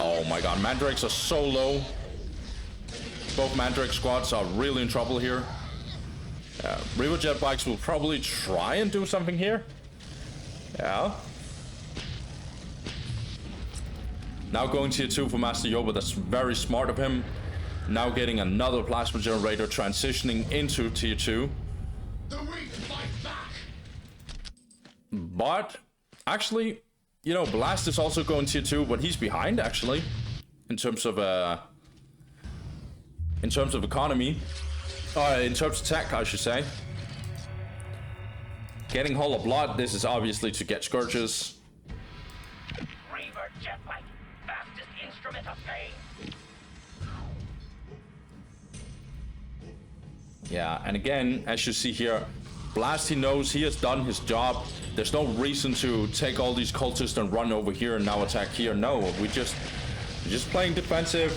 Oh my god, Mandrakes are so low. Both Mandrake squads are really in trouble here. Reaver jet bikes will probably try and do something here. Yeah. Now going tier 2 for Master Yoba. That's very smart of him. Now getting another plasma generator, transitioning into tier 2. The weak fight back. But actually, you know, Blast is also going tier 2, but he's behind actually in terms of economy. In terms of tech, I should say. Getting Hall of Blood, this is obviously to get Scourges. Reaver jetbike, fastest instrument of pain. Yeah, and again, as you see here, Blast, he knows he has done his job. There's no reason to take all these cultists and run over here and now attack here. No, we're just playing defensive.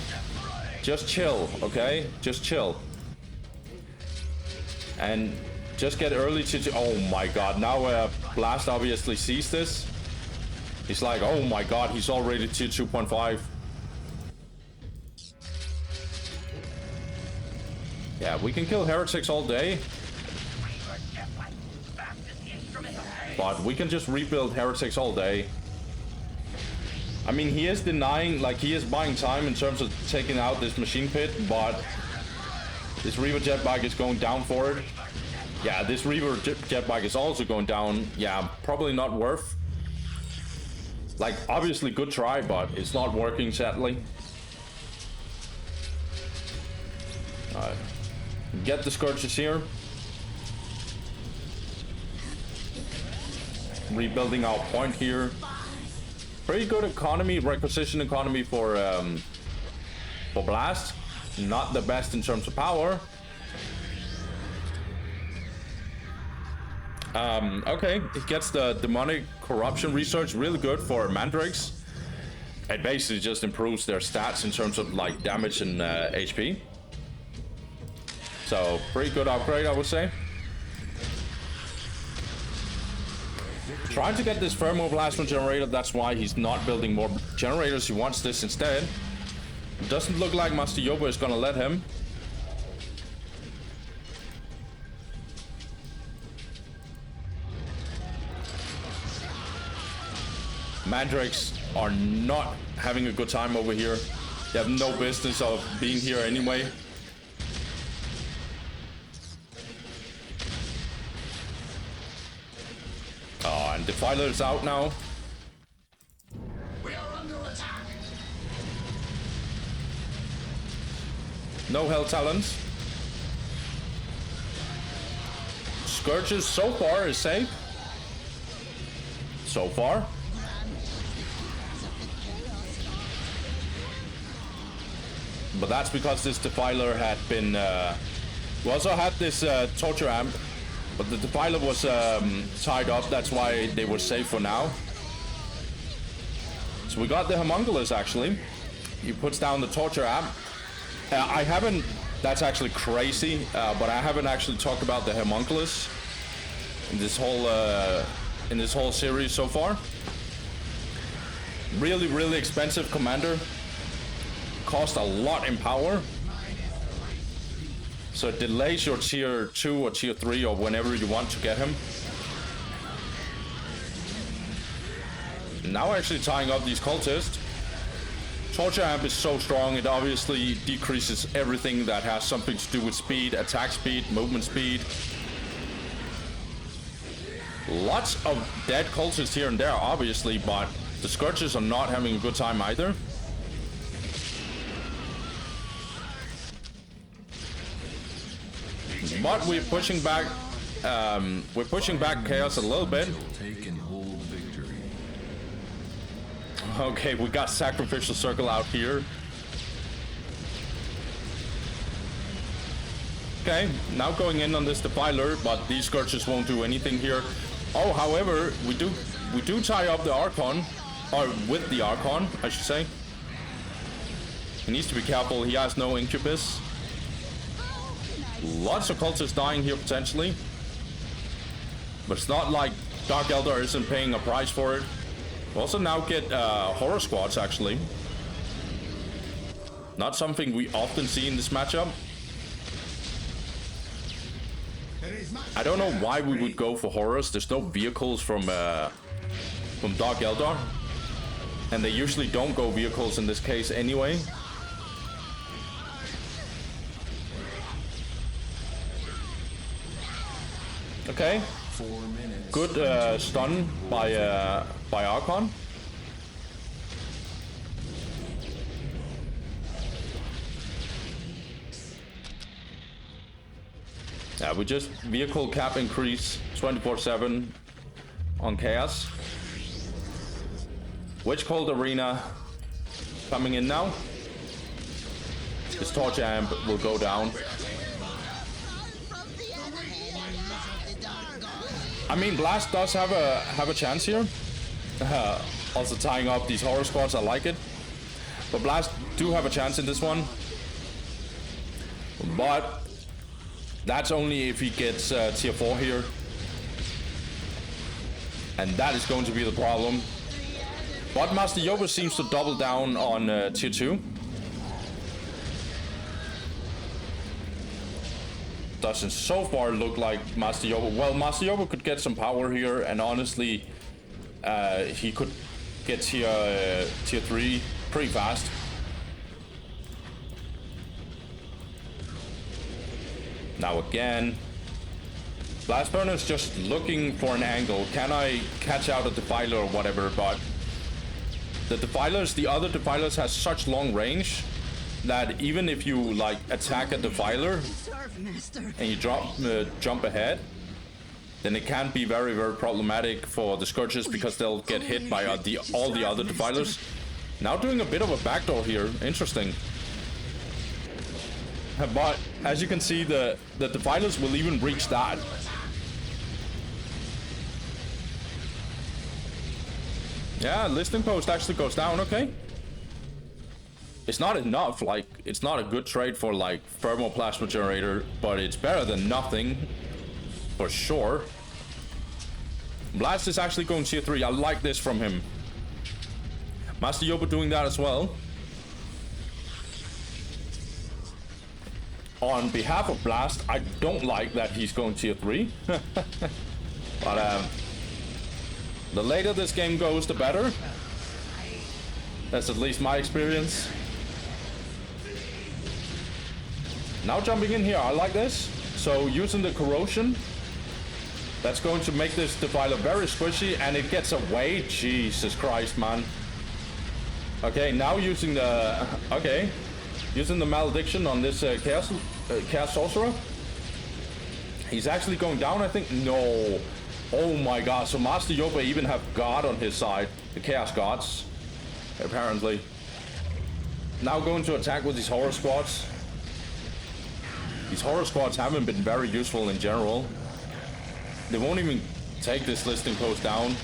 Just chill, okay? Just chill. And just get early to... Oh my god, now Blast obviously sees this. He's like, oh my god, he's already tier 2.5. Yeah, we can kill heretics all day. But we can just rebuild heretics all day. I mean, he is denying, like, he is buying time in terms of taking out this machine pit, but this Reaver jetbike is going down for it. Yeah, this Reaver jetbike is also going down. Yeah, probably not worth. Like, obviously good try, but it's not working, sadly. Alright. Get the Scourges here. Rebuilding our point here. Pretty good economy, requisition economy for Blast. Not the best in terms of power. Okay, it gets the demonic corruption research, really good for Mandrakes. It basically just improves their stats in terms of like damage and HP. So pretty good upgrade, I would say. Trying to get this thermal plasma generator, that's why he's not building more generators. He wants this instead. Doesn't look like Master Yoba is gonna let him. Mandrakes are not having a good time over here. They have no business of being here anyway. Oh, and Defiler is out now. We are under attack. No Hell Talons. Scourges so far is safe. So far. But that's because this Defiler had been... we also had this Torture Amp, but the Defiler was tied up. That's why they were safe for now. So we got the Homunculus, actually. He puts down the Torture Amp. I haven't... That's actually crazy, but I haven't actually talked about the Homunculus in this whole series so far. Really, really expensive commander. Cost a lot in power. So it delays your tier 2 or tier 3 or whenever you want to get him. Now actually tying up these cultists. Torture Amp is so strong, it obviously decreases everything that has something to do with speed, attack speed, movement speed. Lots of dead cultists here and there, obviously, but the Scourges are not having a good time either. But we're pushing back. We're pushing back Chaos a little bit. Take and hold victory. Okay, we got Sacrificial Circle out here. Okay, now going in on this Defiler, but these Scourges won't do anything here. Oh, however, we do tie up the Archon, or with the Archon, I should say. He needs to be careful. He has no Incubus. Lots of cultists dying here potentially. But it's not like Dark Eldar isn't paying a price for it. We also now get Horror Squads actually. Not something we often see in this matchup. I don't know why we would go for Horrors. There's no vehicles from Dark Eldar. And they usually don't go vehicles in this case anyway. Okay. 4 minutes. Good stun by Archon. Yeah, we just vehicle cap increase 24/7 on Chaos. Witch Cold Arena coming in now. His Torch Amp will go down. I mean, Blast does have a chance here. Also tying up these Horror Squads, I like it. But Blast do have a chance in this one. But that's only if he gets tier 4 here. And that is going to be the problem. But Master Yoba seems to double down on tier 2. Doesn't so far look like Master Yoba. Well, Master Yoba could get some power here, and honestly, he could get tier 3 pretty fast. Now again, BlastFurnace just looking for an angle. Can I catch out a Defiler or whatever? But the Defilers, the other Defilers has such long range that even if you like attack a Defiler and you jump ahead, then it can be very, very problematic for the Scourges because they'll get hit by all the other Defilers. Now doing a bit of a backdoor here, interesting. But as you can see, the Defilers will even reach that. Yeah, Listing Post actually goes down, okay. It's not enough, like, it's not a good trade for, like, Thermoplasma Generator, but it's better than nothing, for sure. Blast is actually going tier 3, I like this from him. Master Yoba doing that as well. On behalf of Blast, I don't like that he's going tier 3. But, the later this game goes, the better. That's at least my experience. Now jumping in here, I like this. So using the corrosion, that's going to make this Defiler very squishy, and it gets away. Jesus Christ, man. Okay, now using the using the malediction on this Chaos Sorcerer. He's actually going down, I think. No. Oh my god. So Master Yoba even have God on his side, the Chaos Gods, apparently. Now going to attack with these Horror Squads. These Horror Squads haven't been very useful in general. They won't even take this Listing Post down.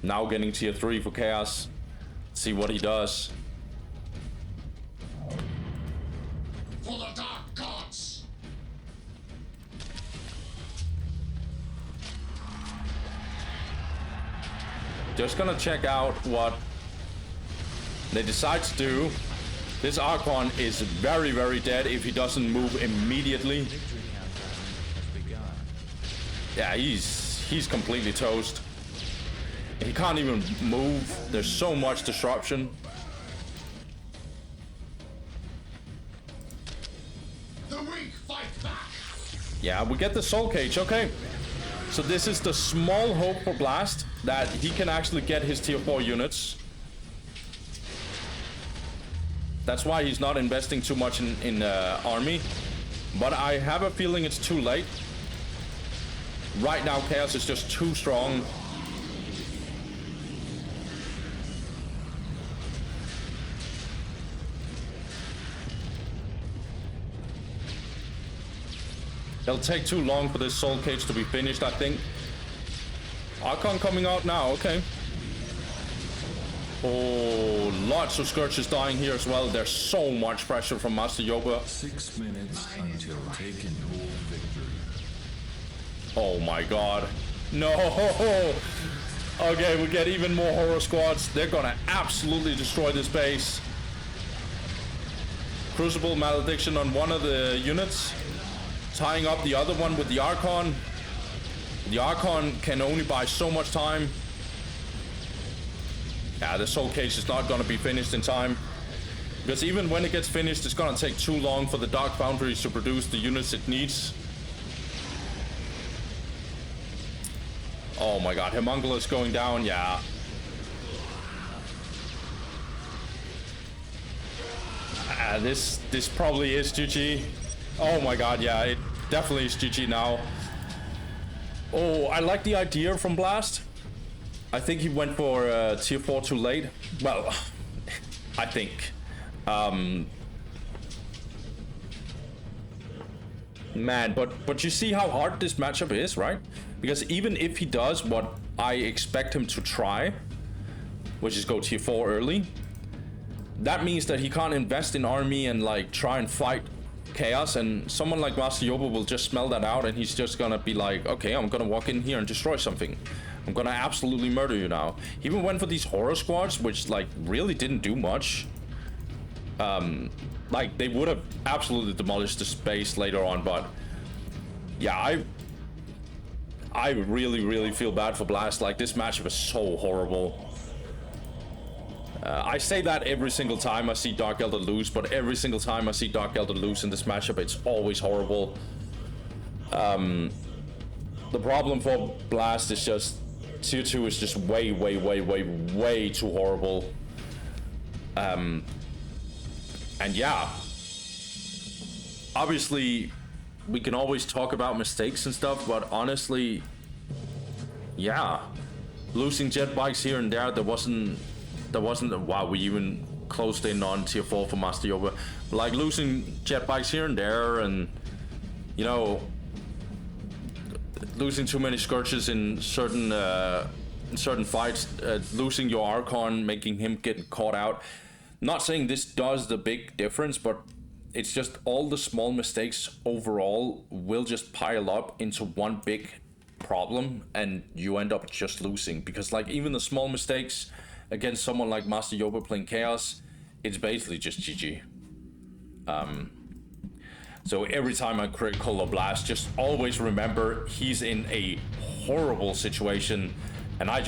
Now getting tier 3 for Chaos. See what he does. For the Dark Gods! Just gonna check out what they decide to do. This Archon is very, very dead if he doesn't move immediately. Yeah, he's completely toast. He can't even move. There's so much disruption. The weak fight back! Yeah, we get the Soul Cage, okay. So this is the small hope for Blast that he can actually get his tier 4 units. That's why he's not investing too much in army. But I have a feeling it's too late. Right now, Chaos is just too strong. It'll take too long for this soul cage to be finished, I think. Archon coming out now, okay. Oh, lots of Scourges dying here as well. There's so much pressure from Master Yoba. 6 minutes until taken hold victory. Oh my god. No! Okay, we get even more horror squads. They're gonna absolutely destroy this base. Crucible Malediction on one of the units. Tying up the other one with the Archon. The Archon can only buy so much time. Yeah, the Soul Cage is not gonna be finished in time. Because even when it gets finished, it's gonna take too long for the Dark Foundries to produce the units it needs. Oh my god, Homunculus going down, yeah. This probably is GG. Oh my god, yeah, it definitely is GG now. Oh, I like the idea from Blast. I think he went for tier 4 too late. Well, I think. Man, but you see how hard this matchup is, right? Because even if he does what I expect him to try, which is go tier 4 early, that means that he can't invest in army and like try and fight Chaos, and someone like Master Yoba will just smell that out, and he's just gonna be like, okay, I'm gonna walk in here and destroy something. I'm gonna absolutely murder you now. He even went for these horror squads, which like really didn't do much. Like they would have absolutely demolished the space later on, but yeah, I really feel bad for Blast. Like this matchup is so horrible. I say that every single time I see Dark Eldar lose, but every single time I see Dark Eldar lose in this matchup, it's always horrible. The problem for Blast is just tier 2 is just way too horrible. And yeah, obviously we can always talk about mistakes and stuff, but honestly, yeah, losing jet bikes here and there, there wasn't wow, we even closed in on tier 4 for Master Yoba. Like losing jet bikes here and there, and you know, losing too many Scourges in certain fights, losing your Archon, making him get caught out. Not saying this does the big difference, but it's just all the small mistakes overall will just pile up into one big problem, and you end up just losing. Because like even the small mistakes against someone like Master Yoba playing Chaos, it's basically just GG. So every time I critical a Blast, just always remember he's in a horrible situation, and I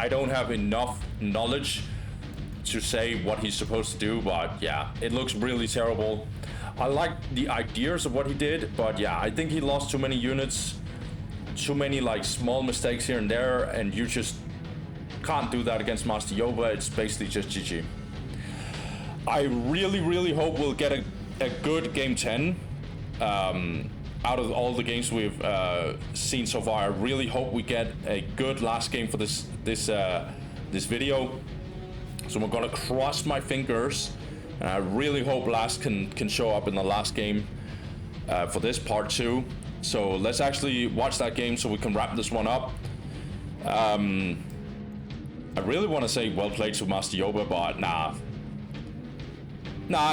don't have enough knowledge to say what he's supposed to do, but yeah, it looks really terrible. I like the ideas of what he did, but yeah, I think he lost too many units, too many like small mistakes here and there, and you just can't do that against Master Yoba. It's basically just GG. I really hope we'll get a good game 10 out of all the games we've seen so far. I really hope we get a good last game for this video. So we're gonna cross my fingers, and I really hope Blast can show up in the last game for this part 2. So let's actually watch that game so we can wrap this one up. I really want to say well played to Master Yoba, but nah,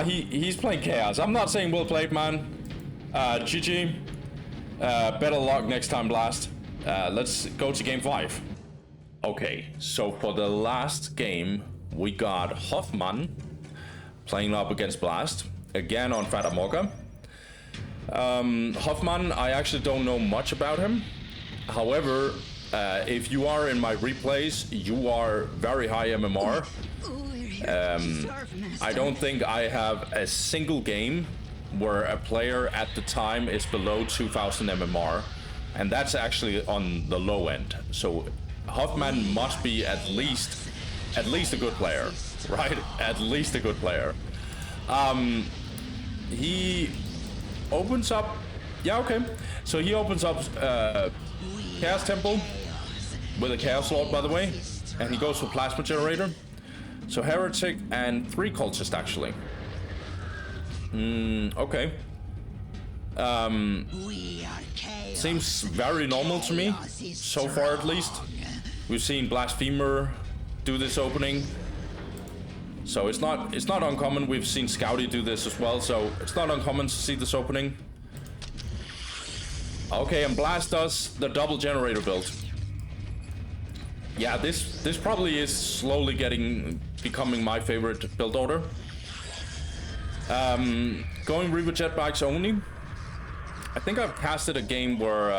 he's playing Chaos. I'm not saying well played, man. GG. Better luck next time, Blast. Let's go to game 5. Okay, so for the last game, we got Hofmann playing up against Blast, again on Fata Morgana. Hofmann, I actually don't know much about him. However, if you are in my replays, you are very high MMR. I don't think I have a single game where a player at the time is below 2000 MMR, and that's actually on the low end. So Hofmann must be at least a good player. right? At least a good player. He opens up. Yeah, okay. So he opens up Chaos Temple with a Chaos Lord, by the way, and he goes for Plasma Generator. So Heretic and 3 Cultist, actually. Okay. Seems very normal to me, so far at least. We've seen Blasphemer do this opening, so it's not uncommon. We've seen Scouty do this as well, so it's not uncommon to see this opening. Okay, and Blast does the double generator build. Yeah, this probably is slowly becoming my favorite build order. Going Reaver Jetbikes only. I think I've casted a game where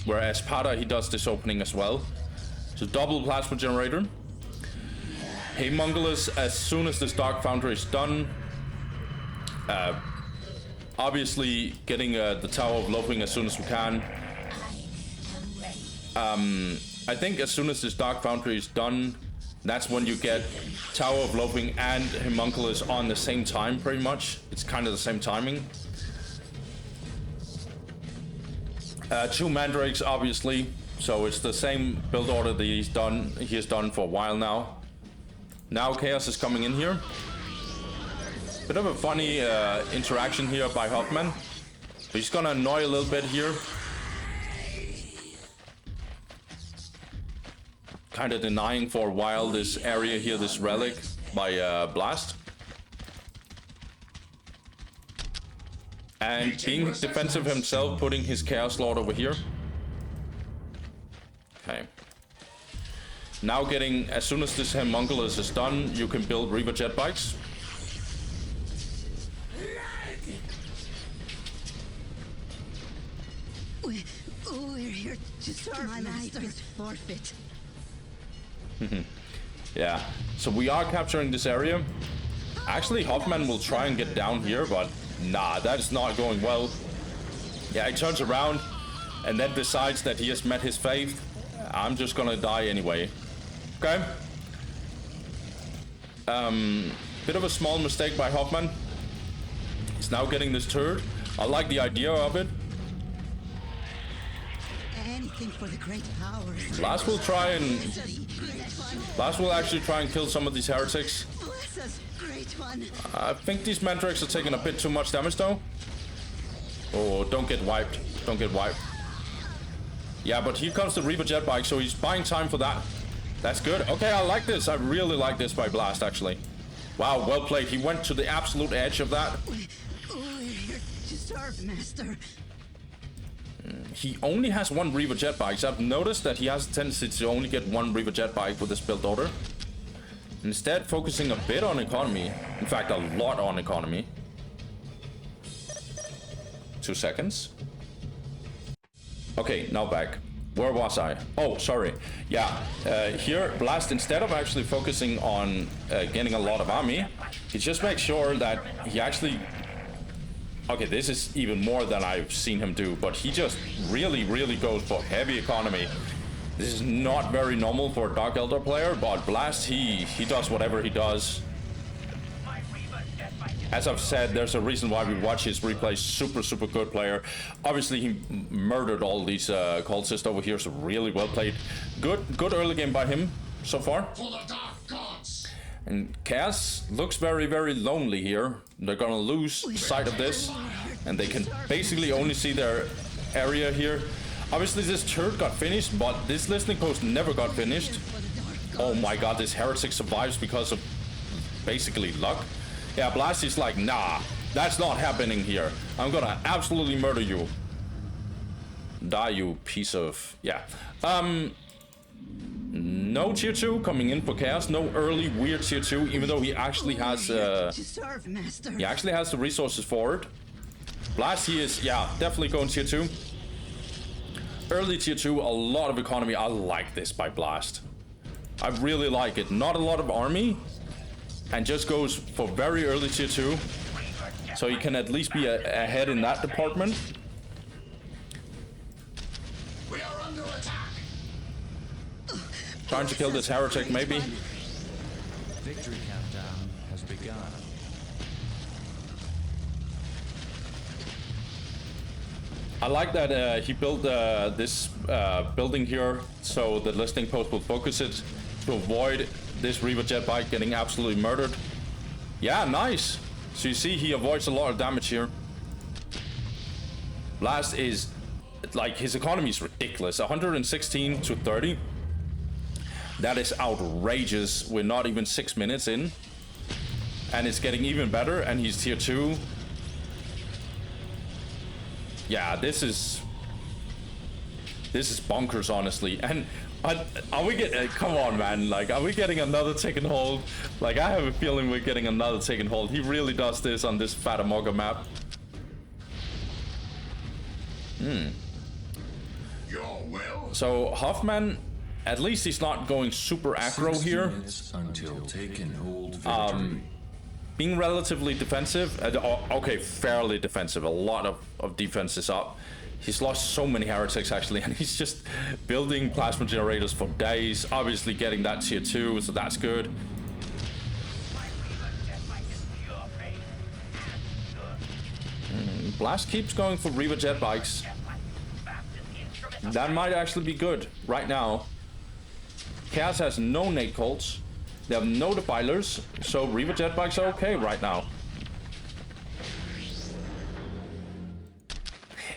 Espada, he does this opening as well. So double Plasma Generator. Homunculus as soon as this Dark Foundry is done. Obviously getting the Tower of Loathing as soon as we can. I think as soon as this Dark Foundry is done, that's when you get Tower of Loathing and Homunculus on the same time, pretty much. It's kind of the same timing. 2 Mandrakes, obviously. So it's the same build order that he has done for a while now. Now Chaos is coming in here. Bit of a funny interaction here by Hofmann. But he's gonna annoy a little bit here. Kind of denying for a while this area here, this relic by Blast. And being defensive himself, putting his Chaos Lord over here. Okay. Now getting, as soon as this Homunculus is done, you can build Reaver Jetbikes. We're here to serve. My life is forfeit. Yeah, so we are capturing this area. Actually, Hofmann will try and get down here, but nah, that is not going well. Yeah, he turns around and then decides that he has met his fate. I'm just gonna die anyway. Okay. Bit of a small mistake by Hofmann. He's now getting this turret. I like the idea of it. Anything for the great power. Blast will try and... Blast will actually try and kill some of these heretics. Bless us, great one. I think these Mandrakes are taking a bit too much damage though. Oh, don't get wiped. Don't get wiped. Yeah, but here comes the Reaver Jetbike, so he's buying time for that. That's good. Okay, I like this. I really like this by Blast, actually. Wow, well played. He went to the absolute edge of that. We're here to serve, Master. He only has 1 Reaver Jetbike. So I've noticed that he has a tendency to only get 1 Reaver Jetbike with this build order. Instead, focusing a bit on economy. In fact, a lot on economy. 2 seconds. Okay, now back. Where was I? Oh, sorry. Yeah, here Blast, instead of actually focusing on getting a lot of army, he just makes sure that he actually... Okay, this is even more than I've seen him do, but he just really goes for heavy economy. This is not very normal for a Dark Eldar player, but Blast, he does whatever he does. As I've said, there's a reason why we watch his replays. Super good player. Obviously, he murdered all these cultists over here, so really well played. Good early game by him so far. And Chaos looks very lonely here. They're gonna lose sight of this, and they can basically only see their area here. Obviously, this turret got finished, but this listening post never got finished. Oh my god, this heretic survives because of basically luck. Yeah, Blast is like, nah, that's not happening here. I'm gonna absolutely murder you. Die, you piece of... Yeah. No tier 2 coming in for Chaos. No early weird tier 2, even though he actually has... he actually has the resources for it. Blast, he is, yeah, definitely going tier 2. Early tier 2, a lot of economy. I like this by Blast. I really like it. Not a lot of army. And just goes for very early tier 2. So you can at least be ahead in that department. We are under attack. Trying to kill this heretic, maybe. Victory countdown has begun. I like that he built this building here so the listening post will focus it to avoid this Reaver jet bike getting absolutely murdered. Yeah, nice. So you see he avoids a lot of damage here. Blast is, like, his economy is ridiculous. 116 to 30. That is outrageous. We're not even 6 minutes in. And it's getting even better, and he's tier 2. Yeah, this is bonkers, honestly. And are we getting, come on, man, like, are we getting another taken hold? Like, I have a feeling we're getting another taken hold. He really does this on this Fatamoga map. So Hofmann, at least he's not going super aggro here. Until taken hold victory. Being relatively defensive. Okay, fairly defensive. A lot of defense is up. He's lost so many heretics, actually, and he's just building plasma generators for days. Obviously getting that tier 2, so that's good. Blast keeps going for Reaver jet bikes. That might actually be good right now. Chaos has no nade colts. They have no defilers, so Reaver jet bikes are okay right now.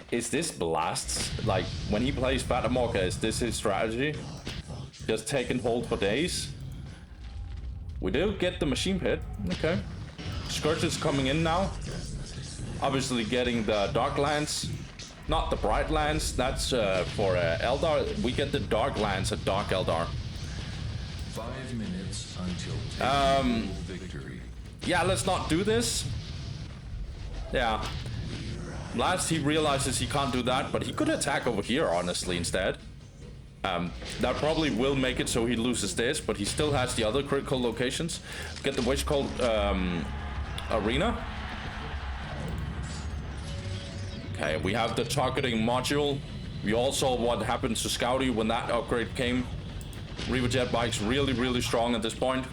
Is this Blast's, like, when he plays Fatamoga, is this his strategy? Just take and hold for days? We do get the machine pit, okay. Scourge is coming in now. Obviously getting the Dark Lance. Not the Bright Lance, that's for Eldar. We get the Dark Lance at Dark Eldar. 5 minutes until victory. Yeah, let's not do this. Yeah. Last he realizes he can't do that, but he could attack over here, honestly, instead. That probably will make it so he loses this, but he still has the other critical locations. Get the Witch Cult arena. Okay, we have the targeting module. We all saw what happened to Scouty when that upgrade came. Reaver jet bike's really, really strong at this point.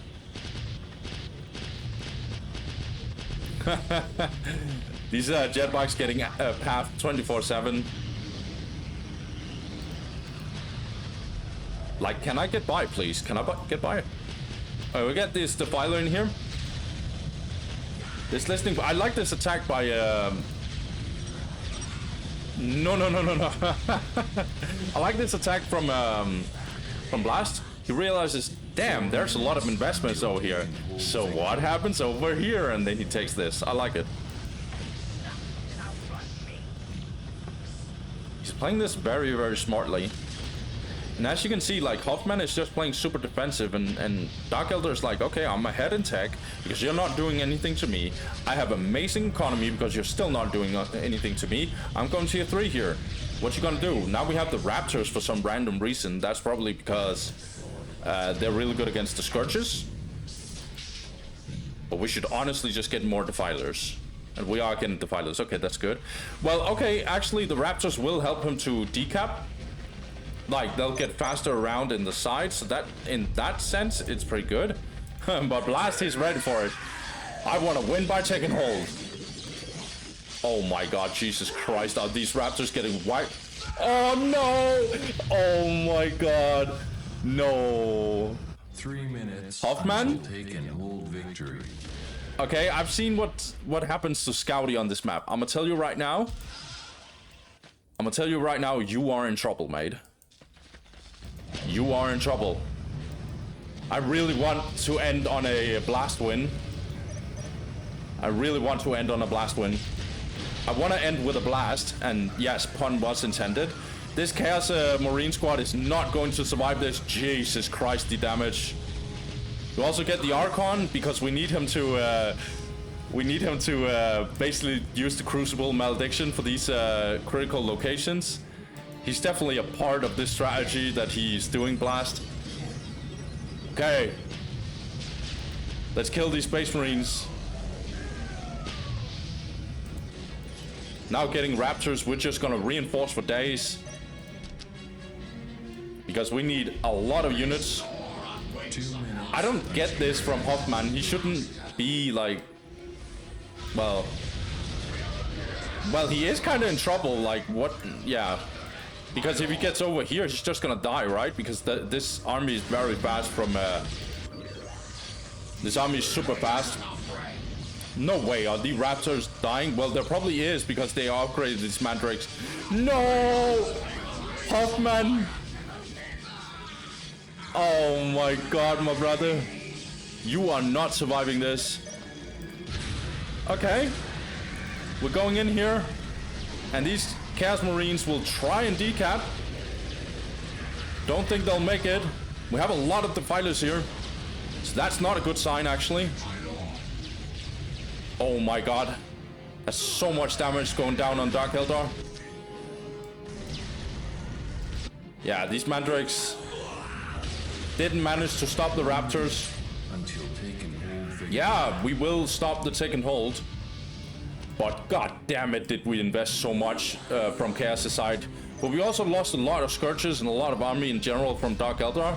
These jet bikes getting path 24/7. Like, can I get by, please? Can I get by? Oh, we get this defiler in here. This listening. I like this attack by. No. I like this attack from Blast. He realizes, damn, there's a lot of investments over here. So what happens over here? And then he takes this. I like it. He's playing this very, very smartly. And as you can see, like, Hofmann is just playing super defensive, and Dark Eldar is like, okay, I'm ahead in tech because you're not doing anything to me. I have amazing economy because you're still not doing anything to me. I'm going tier 3 here. What you gonna do? Now we have the Raptors for some random reason. That's probably because they're really good against the Scourges. But we should honestly just get more Defilers. And we are getting Defilers. Okay, that's good. Well, okay, actually the Raptors will help him to decap. Like, they'll get faster around in the side, so that, in that sense, it's pretty good. But Blast, he's ready for it. I want to win by taking hold. Oh my god, Jesus Christ, are these Raptors getting wiped? Oh no! Oh my god. No. 3 minutes. Hofmann? Taken hold victory. Okay, I've seen what happens to Scouty on this map. I'm gonna tell you right now. You are in trouble, mate. You are in trouble. I really want to end on a Blast win. I want to end with a Blast, and yes, pun was intended. This Chaos Marine squad is not going to survive this. Jesus Christ, the damage. You also get the Archon because we need him to basically use the Crucible Malediction for these critical locations. He's definitely a part of this strategy that he's doing, Blast. Okay. Let's kill these Space Marines. Now getting Raptors, we're just gonna reinforce for days. Because we need a lot of units. 2 minutes. I don't get this from Hofmann. He shouldn't be like, well, he is kind of in trouble. Like what? Yeah, because if he gets over here, he's just gonna die, right? Because this army is very fast from. This army is super fast. No way, are the raptors dying? Well, there probably is because they upgraded these mandrakes. No! Hofmann! Oh my god, my brother. You are not surviving this. Okay. We're going in here. And these Chaos Marines will try and decap. Don't think they'll make it. We have a lot of defilers here. So that's not a good sign, actually. Oh my god. That's so much damage going down on Dark Eldar. Yeah, these mandrakes didn't manage to stop the raptors. Until taken hold. Yeah, we will stop the take and hold. But god damn it, did we invest so much from Chaos' side. But we also lost a lot of Scourges and a lot of army in general from Dark Eldar.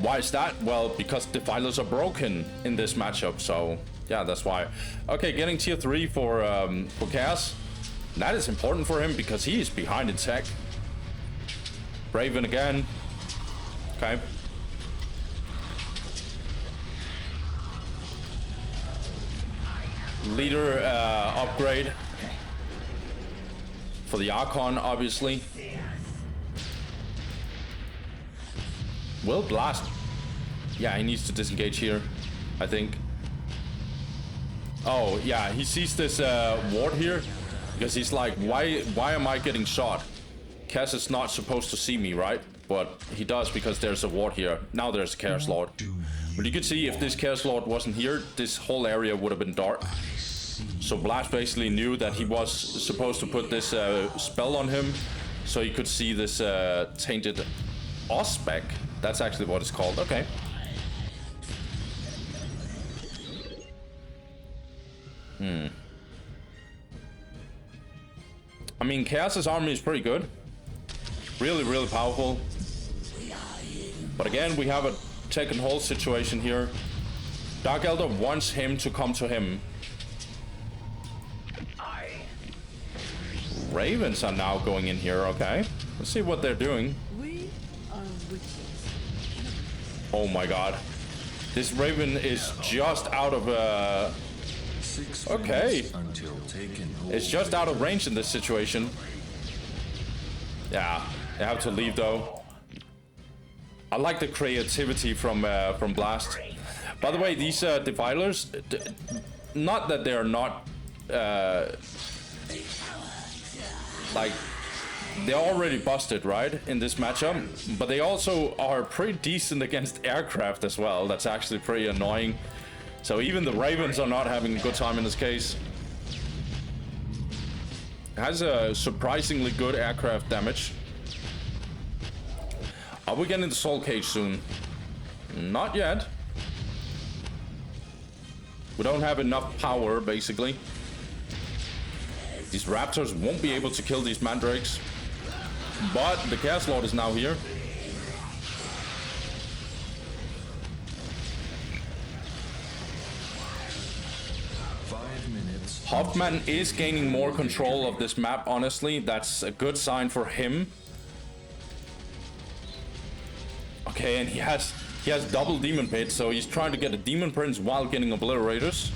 Why is that? Well, because defilers are broken in this matchup, so yeah, that's why. Okay, getting tier 3 for Chaos. That is important for him because he is behind in tech. Raven again. Okay. Leader upgrade. For the Archon, obviously. Will blast. Yeah, he needs to disengage here, I think. Oh, yeah, he sees this ward here because he's like, why am I getting shot? Cass is not supposed to see me, right? But he does because there's a ward here. Now there's a Chaos Lord. But you could see if this Chaos Lord wasn't here, this whole area would have been dark. So Blast basically knew that he was supposed to put this spell on him so he could see this tainted Ospec. That's actually what it's called. Okay. I mean, Chaos's army is pretty good. Really, really powerful. But again, we have a take and hold situation here. Dark Eldar wants him to come to him. Ravens are now going in here, okay. Let's see what they're doing. We are witches. Oh my god. This Raven is just out of okay. Until taken hold. It's just out of range in this situation. Yeah, they have to leave though. I like the creativity from Blast. By the way, these defilers, not that they're not like they're already busted, right, in this matchup, but they also are pretty decent against aircraft as well. That's actually pretty annoying. So even the Ravens are not having a good time in this case. It has a surprisingly good aircraft damage. Are we getting the Soul Cage soon? Not yet. We don't have enough power, basically. These Raptors won't be able to kill these Mandrakes. But the Chaos Lord is now here. Hofmann is gaining more control of this map, honestly. That's a good sign for him. Okay, and he has double Demon Pit, so he's trying to get a Demon Prince while getting Obliterators.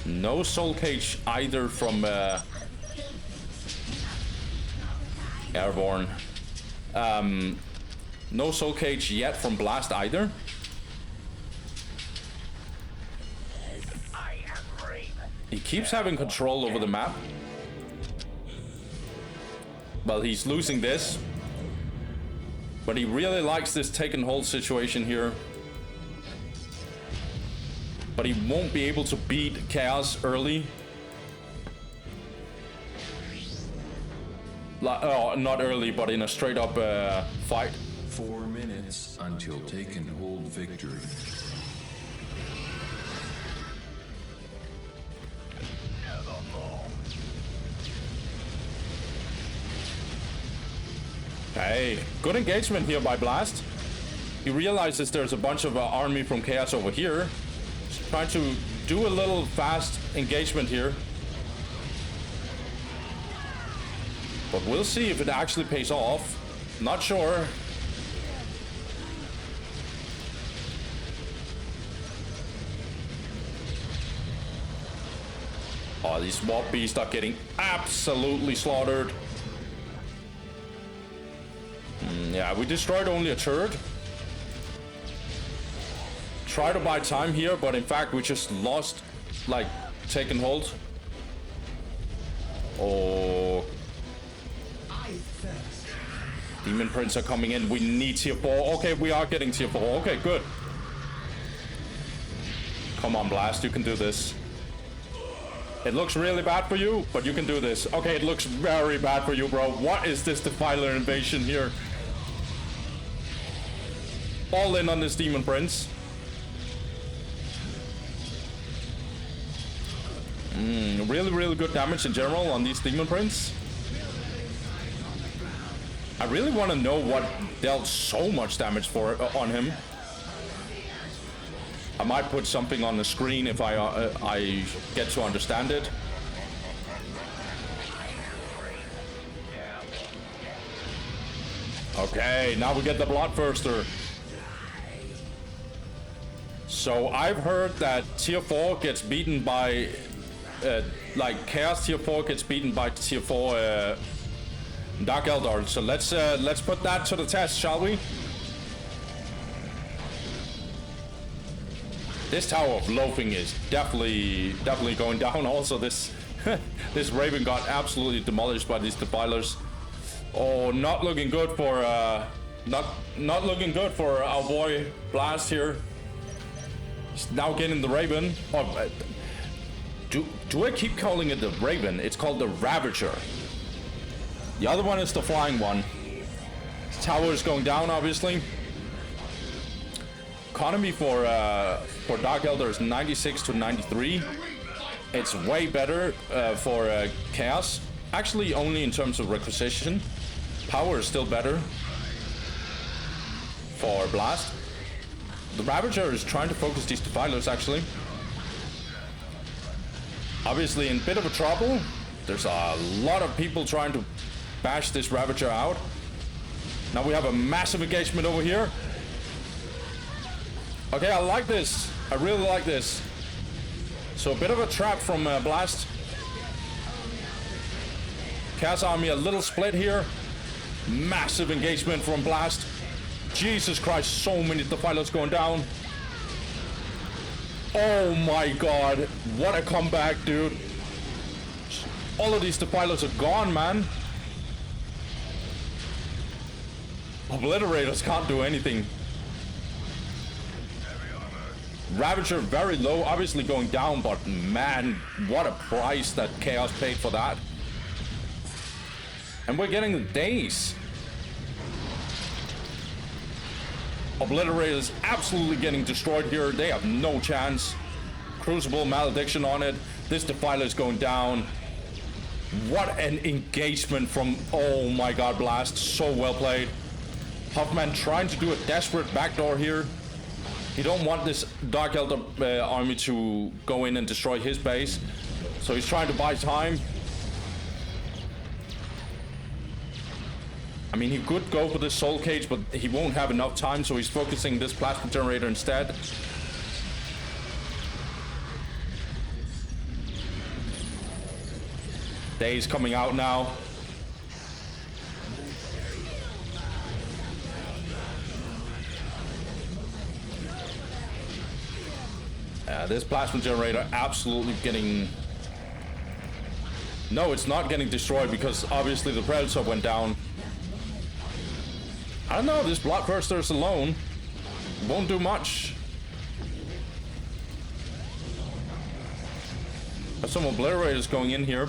No Soul Cage either from Airborne. No Soul Cage yet from Blast either. He keeps having control over the map. Well, he's losing this. But he really likes this take and hold situation here. But he won't be able to beat Chaos early. Not early, but in a straight up fight. 4 minutes until take and hold victory. Okay, good engagement here by Blast. He realizes there's a bunch of army from Chaos over here. He's trying to do a little fast engagement here. But we'll see if it actually pays off. Not sure. Oh, these swamp beasts are getting absolutely slaughtered. Yeah, we destroyed only a turret. Try to buy time here, but in fact we just lost, like, taking hold. Oh. Demon Prince are coming in. We need tier 4. Okay, we are getting tier 4. Okay, good. Come on, Blast, you can do this. It looks really bad for you, but you can do this. Okay, it looks very bad for you, bro. What is this Defiler invasion here? All in on this Demon Prince. Really, really good damage in general on these Demon Prince. I really want to know what dealt so much damage for on him. I might put something on the screen if I get to understand it. Okay, now we get the Bloodthirster. So I've heard that tier 4 gets beaten by, like Chaos tier 4 gets beaten by tier 4 Dark Eldar. So let's put that to the test, shall we? This Tower of Loathing is definitely going down. Also, this this Raven got absolutely demolished by these Defilers. Oh, not looking good for not looking good for our boy Blast here. He's now getting the Raven. Oh, do I keep calling it the Raven? It's called the Ravager. The other one is the flying one. This tower is going down, obviously. Economy for Dark Eldar is 96 to 93. It's way better for Chaos. Actually, only in terms of requisition. Power is still better for Blast. The Ravager is trying to focus these Defilers, actually. Obviously in a bit of a trouble. There's a lot of people trying to bash this Ravager out. Now we have a massive engagement over here. Okay, I like this. I really like this. So a bit of a trap from Blast. Chaos Army a little split here. Massive engagement from Blast. Jesus Christ, so many Defilers going down. Oh my god, what a comeback, dude. All of these Defilers are gone, man. Obliterators can't do anything. Ravager very low, obviously going down, but man, what a price that Chaos paid for that. And we're getting the days. Obliterators absolutely getting destroyed here. They have no chance. Crucible Malediction on it. This Defiler is going down. What an engagement from, oh my god, Blast. So well played. Hofmann trying to do a desperate backdoor here. He don't want this Dark Eldar army to go in and destroy his base. So he's trying to buy time. I mean, he could go for this Soul Cage, but he won't have enough time, so he's focusing this Plasma Generator instead. Days coming out now. This Plasma Generator absolutely getting... No, it's not getting destroyed because obviously the Predator went down. I don't know, this Bloodthirster alone won't do much. There's some Obliterators going in here.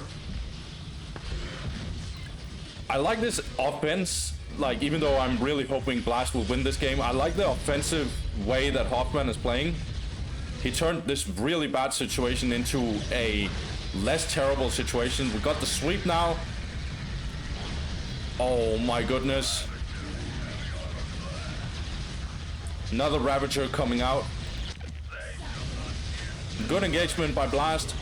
I like this offense, like, even though I'm really hoping Blast will win this game, I like the offensive way that Hofmann is playing. He turned this really bad situation into a less terrible situation. We got the sweep now. Oh my goodness. Another Ravager coming out. Good engagement by Blast.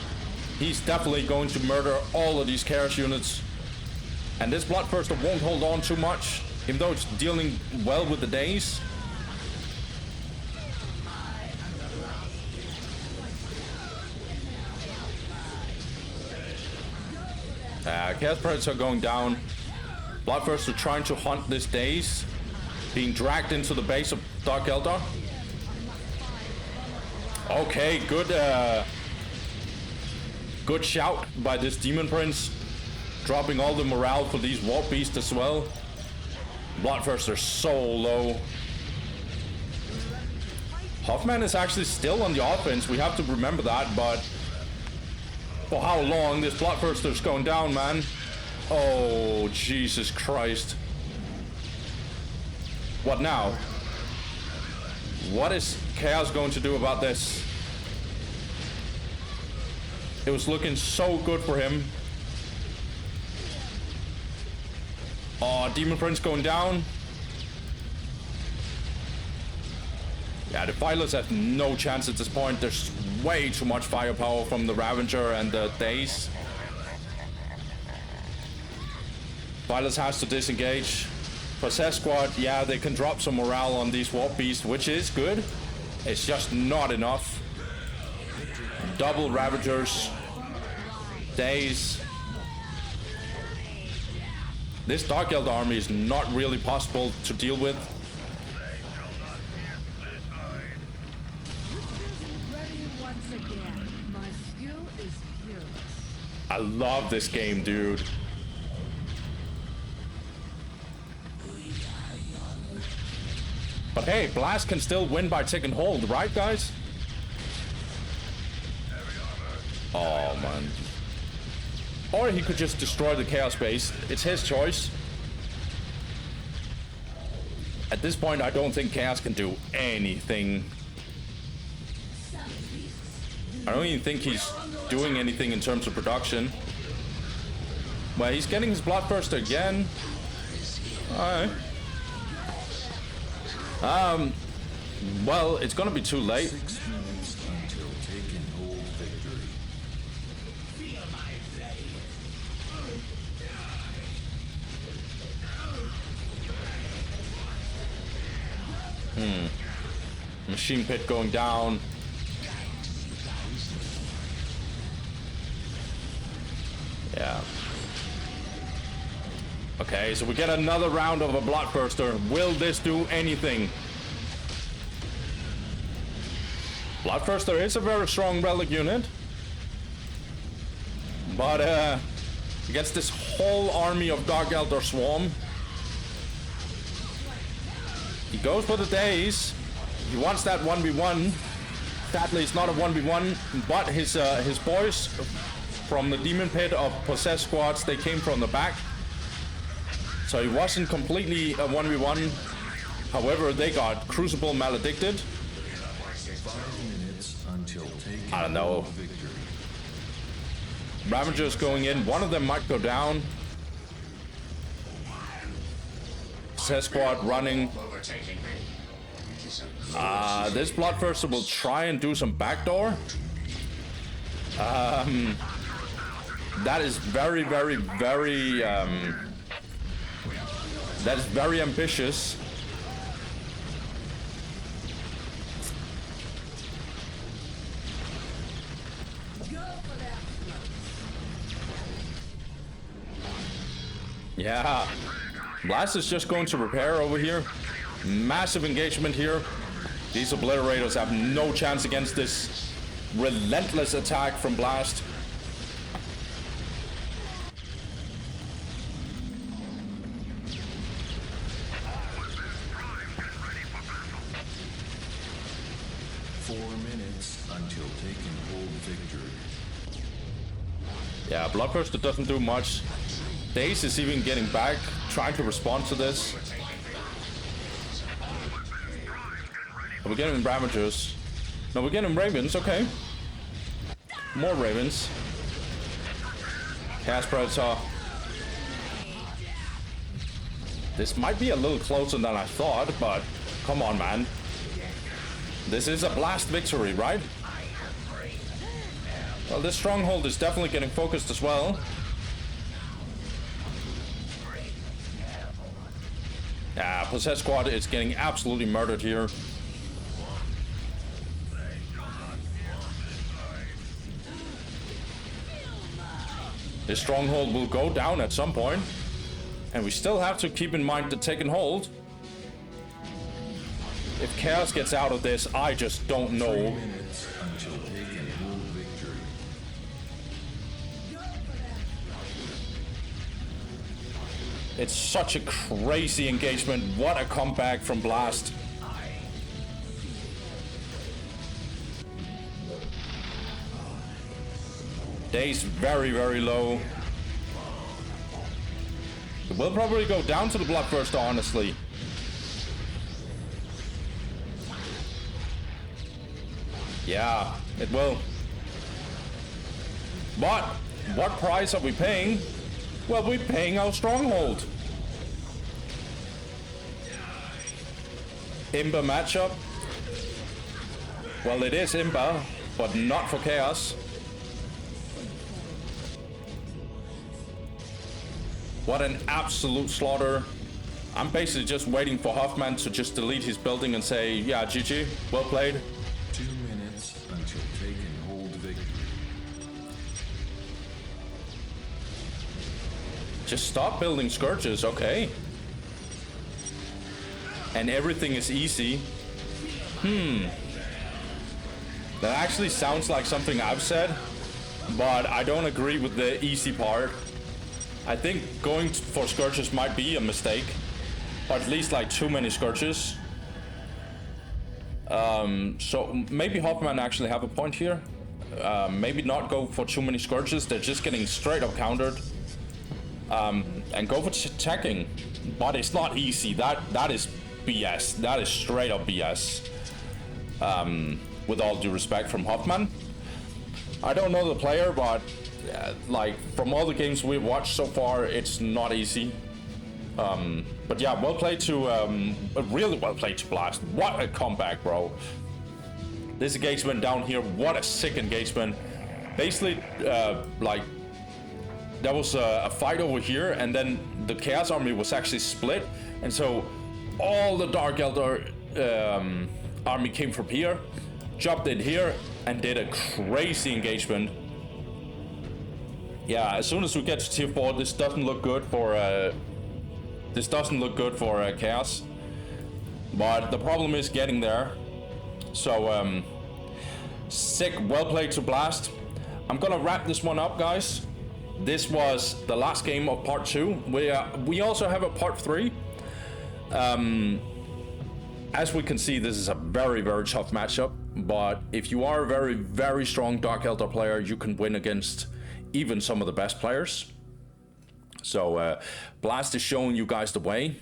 He's definitely going to murder all of these Chaos units. And this Bloodthirster won't hold on too much, even though it's dealing well with the days. Chaos Predators are going down. Bloodthirster trying to hunt this days. Being dragged into the base of Dark Eldar. Okay, good shout by this Demon Prince. Dropping all the morale for these Warp Beasts as well. Bloodthirster so low. Hofmann is actually still on the offense. We have to remember that, but for how long? This Bloodthirster's going down, man. Oh, Jesus Christ. What now? What is Chaos going to do about this? It was looking so good for him. Oh, Demon Prince going down. Yeah, the Defilers have no chance at this point. There's way too much firepower from the Ravager and the Daze. Defilers has to disengage. Possess Squad, yeah, they can drop some morale on these Warp Beasts, which is good. It's just not enough. Double Ravagers. Daze. This Dark Eldar army is not really possible to deal with. I love this game, dude. But hey, Blast can still win by taking hold, right, guys? Oh, man. Or he could just destroy the Chaos base. It's his choice. At this point, I don't think Chaos can do anything. I don't even think he's doing anything in terms of production. Well, he's getting his Bloodthirster again. Alright. Well, it's gonna be too late. 6 minutes until taken hold victory. Machine Pit going down. Yeah. Okay, so we get another round of a Bloodthirster. Will this do anything? Bloodthirster is a very strong relic unit. But against this whole army of Dark Eldar Swarm, he goes for the days. He wants that 1v1. Sadly, it's not a 1v1, but his boys from the Demon Pit of Possessed Squads, they came from the back. So he wasn't completely a 1v1. However, they got Crucible maledicted. 5 minutes until taken I don't know. hold victory. Ravagers going in. One of them might go down. Possessed Squad running. This Bloodthirster will try and do some backdoor. That is very, very, very... that is very ambitious. Yeah. Blast is just going to repair over here. Massive engagement here. These Obliterators have no chance against this relentless attack from Blast. Until taking hold victory. Yeah, Bloodthirster doesn't do much. Daze is even getting back, trying to respond to this. We're getting Ravagers. No, we're getting Ravens, okay. More Ravens. Chaos Predator. This might be a little closer than I thought, but come on, man. This is a Blast victory, right? Well, this stronghold is definitely getting focused as well. Yeah, Possessed Squad is getting absolutely murdered here. This stronghold will go down at some point. And we still have to keep in mind the taken hold. If Chaos gets out of this, I just don't know. 3 minutes until taken hold victory. It's such a crazy engagement. What a comeback from Blast. Days very, very low. It will probably go down to the Bloodthirster, honestly. Yeah, it will. But what price are we paying? Well, we're paying our stronghold. Imba matchup. Well, it is Imba, but not for Chaos. What an absolute slaughter. I'm basically just waiting for Hofmann to just delete his building and say, yeah, GG, well played. 2 minutes until taken hold victory. Just stop building Scourges, okay. And everything is easy. That actually sounds like something I've said, but I don't agree with the easy part. I think going for Scourges might be a mistake, or at least like too many Scourges. So maybe Hofmann actually have a point here. Maybe not go for too many Scourges, they're just getting straight up countered. And go for attacking, but it's not easy. That is BS. That is straight up BS. With all due respect from Hofmann. I don't know the player, but like from all the games we've watched so far, it's not easy. But yeah, well played to really well played to Blast. What a comeback, bro. This engagement down here, what a sick engagement. Basically, like there was a fight over here, and then the Chaos Army was actually split, and so all the Dark Eldar army came from here, jumped in here, and did a crazy engagement. Yeah, as soon as we get to tier 4, this doesn't look good for Chaos. But the problem is getting there. So sick, well played to Blast. I'm gonna wrap this one up, guys. This was the last game of part 2. We also have a part 3. As we can see, this is a very, very tough matchup. But if you are a very, very strong Dark Eldar player, you can win against even some of the best players. So Blast is showing you guys the way.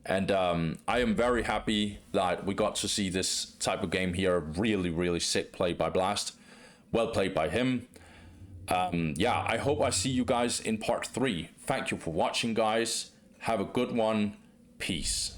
And I am very happy that we got to see this type of game here. Really, really sick play by Blast. Well played by him. Yeah, I hope I see you guys in part 3. Thank you for watching, guys. Have a good one. Peace.